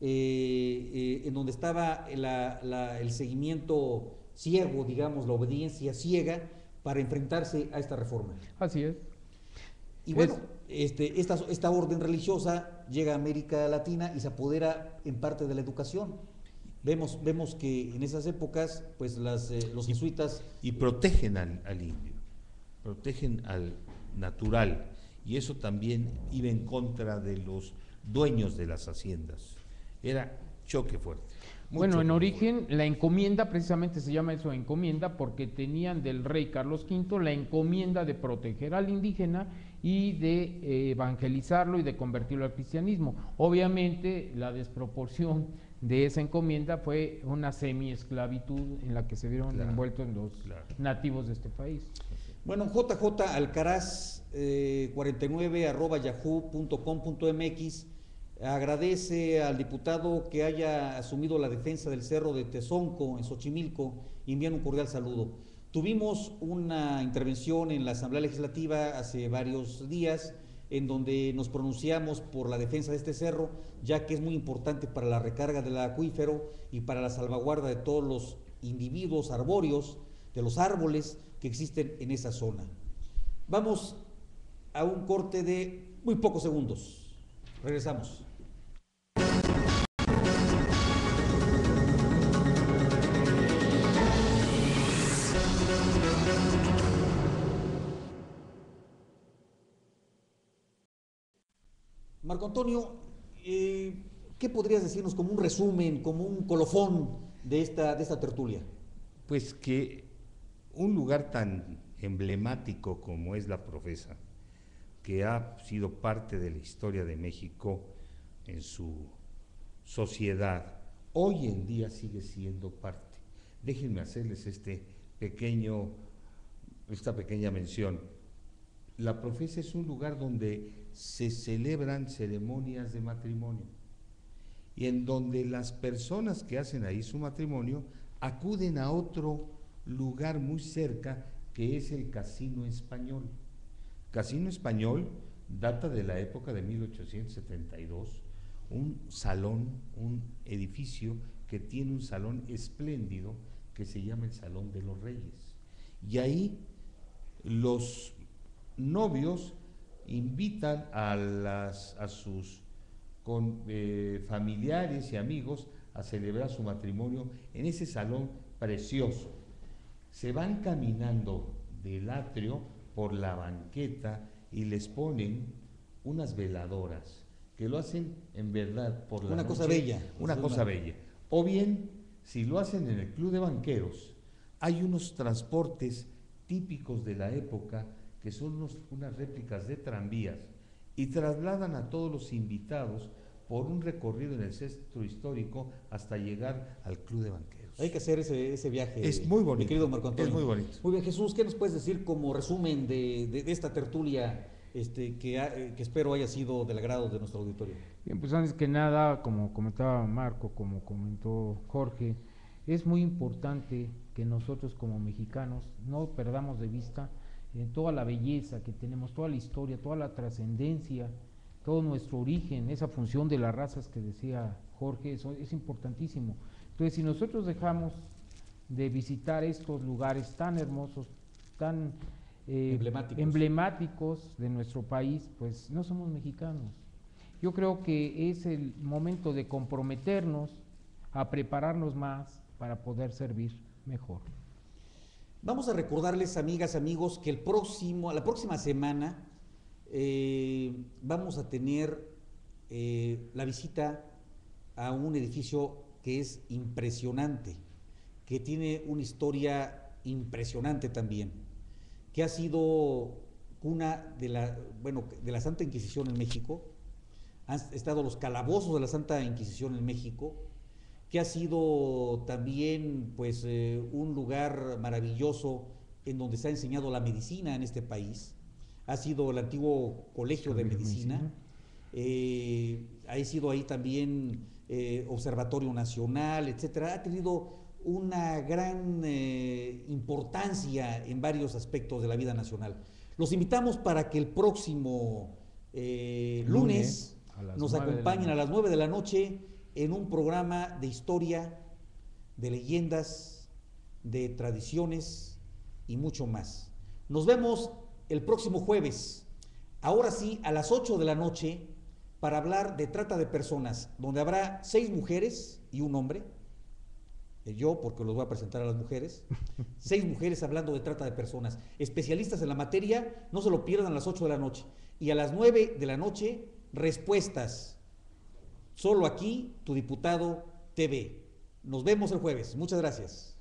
en donde estaba el seguimiento ciego, digamos, la obediencia ciega para enfrentarse a esta reforma. Así es. Y bueno, esta orden religiosa llega a América Latina y se apodera en parte de la educación. Vemos que en esas épocas, pues los jesuitas... Y protegen al indio, protegen al natural, y eso también iba en contra de los dueños de las haciendas. Era choque fuerte. Bueno, en origen la encomienda, precisamente se llama eso encomienda, porque tenían del rey Carlos V la encomienda de proteger al indígena y de evangelizarlo y de convertirlo al cristianismo. Obviamente la desproporción de esa encomienda fue una semi-esclavitud en la que se vieron envueltos los nativos de este país. Bueno, JJ Alcaraz 49@yahoo.com.mx agradece al diputado que haya asumido la defensa del Cerro de Tezonco en Xochimilco y envían un cordial saludo. Tuvimos una intervención en la Asamblea Legislativa hace varios días en donde nos pronunciamos por la defensa de este cerro, ya que es muy importante para la recarga del acuífero y para la salvaguarda de todos los individuos arbóreos, de los árboles que existen en esa zona. Vamos a un corte de muy pocos segundos. Regresamos. Marco Antonio, ¿qué podrías decirnos como un resumen, como un colofón de esta tertulia? Pues que un lugar tan emblemático como es la Profesa, que ha sido parte de la historia de México en su sociedad, hoy en día sigue siendo parte. Déjenme hacerles esta pequeña mención. La Profesa es un lugar donde se celebran ceremonias de matrimonio y en donde las personas que hacen ahí su matrimonio acuden a otro lugar muy cerca, que es el Casino Español. Casino Español data de la época de 1872, un edificio que tiene un salón espléndido que se llama el Salón de los Reyes. Y ahí los novios invitan a sus familiares y amigos a celebrar su matrimonio en ese salón precioso. Se van caminando del atrio por la banqueta y les ponen unas veladoras que lo hacen en verdad por la una noche, cosa bella. Una cosa bella. O bien, si lo hacen en el Club de Banqueros, hay unos transportes típicos de la época que son unas réplicas de tranvías y trasladan a todos los invitados por un recorrido en el centro histórico hasta llegar al Club de Banqueros. Hay que hacer ese viaje. Es muy bonito. Mi querido Marco Antonio. Es muy bonito. Muy bien, Jesús, ¿qué nos puedes decir como resumen de esta tertulia que espero haya sido del agrado de nuestro auditorio? Bien, pues antes que nada, como comentaba Marco, como comentó Jorge, es muy importante que nosotros como mexicanos no perdamos de vista toda la belleza que tenemos, toda la historia, toda la trascendencia, todo nuestro origen, esa función de las razas que decía Jorge, eso es importantísimo. Entonces, si nosotros dejamos de visitar estos lugares tan hermosos, tan emblemáticos de nuestro país, pues no somos mexicanos. Yo creo que es el momento de comprometernos a prepararnos más para poder servir mejor. Vamos a recordarles, amigas, amigos, que la próxima semana vamos a tener la visita a un edificio que es impresionante, que tiene una historia impresionante también, que ha sido cuna de la Santa Inquisición en México. Han estado los calabozos de la Santa Inquisición en México, que ha sido también pues un lugar maravilloso en donde se ha enseñado la medicina en este país. Ha sido el antiguo Colegio de Medicina. Ha sido ahí también Observatorio Nacional, etcétera. Ha tenido una gran importancia en varios aspectos de la vida nacional. Los invitamos para que el próximo lunes nos acompañen a las 9 de la noche en un programa de historia, de leyendas, de tradiciones y mucho más. Nos vemos el próximo jueves, ahora sí a las 8 de la noche, para hablar de trata de personas, donde habrá 6 mujeres y un hombre. Yo, porque los voy a presentar a las mujeres, 6 mujeres hablando de trata de personas, especialistas en la materia, no se lo pierdan a las 8 de la noche. Y a las 9 de la noche, respuestas. Solo aquí, Tu Diputado TV. Nos vemos el jueves. Muchas gracias.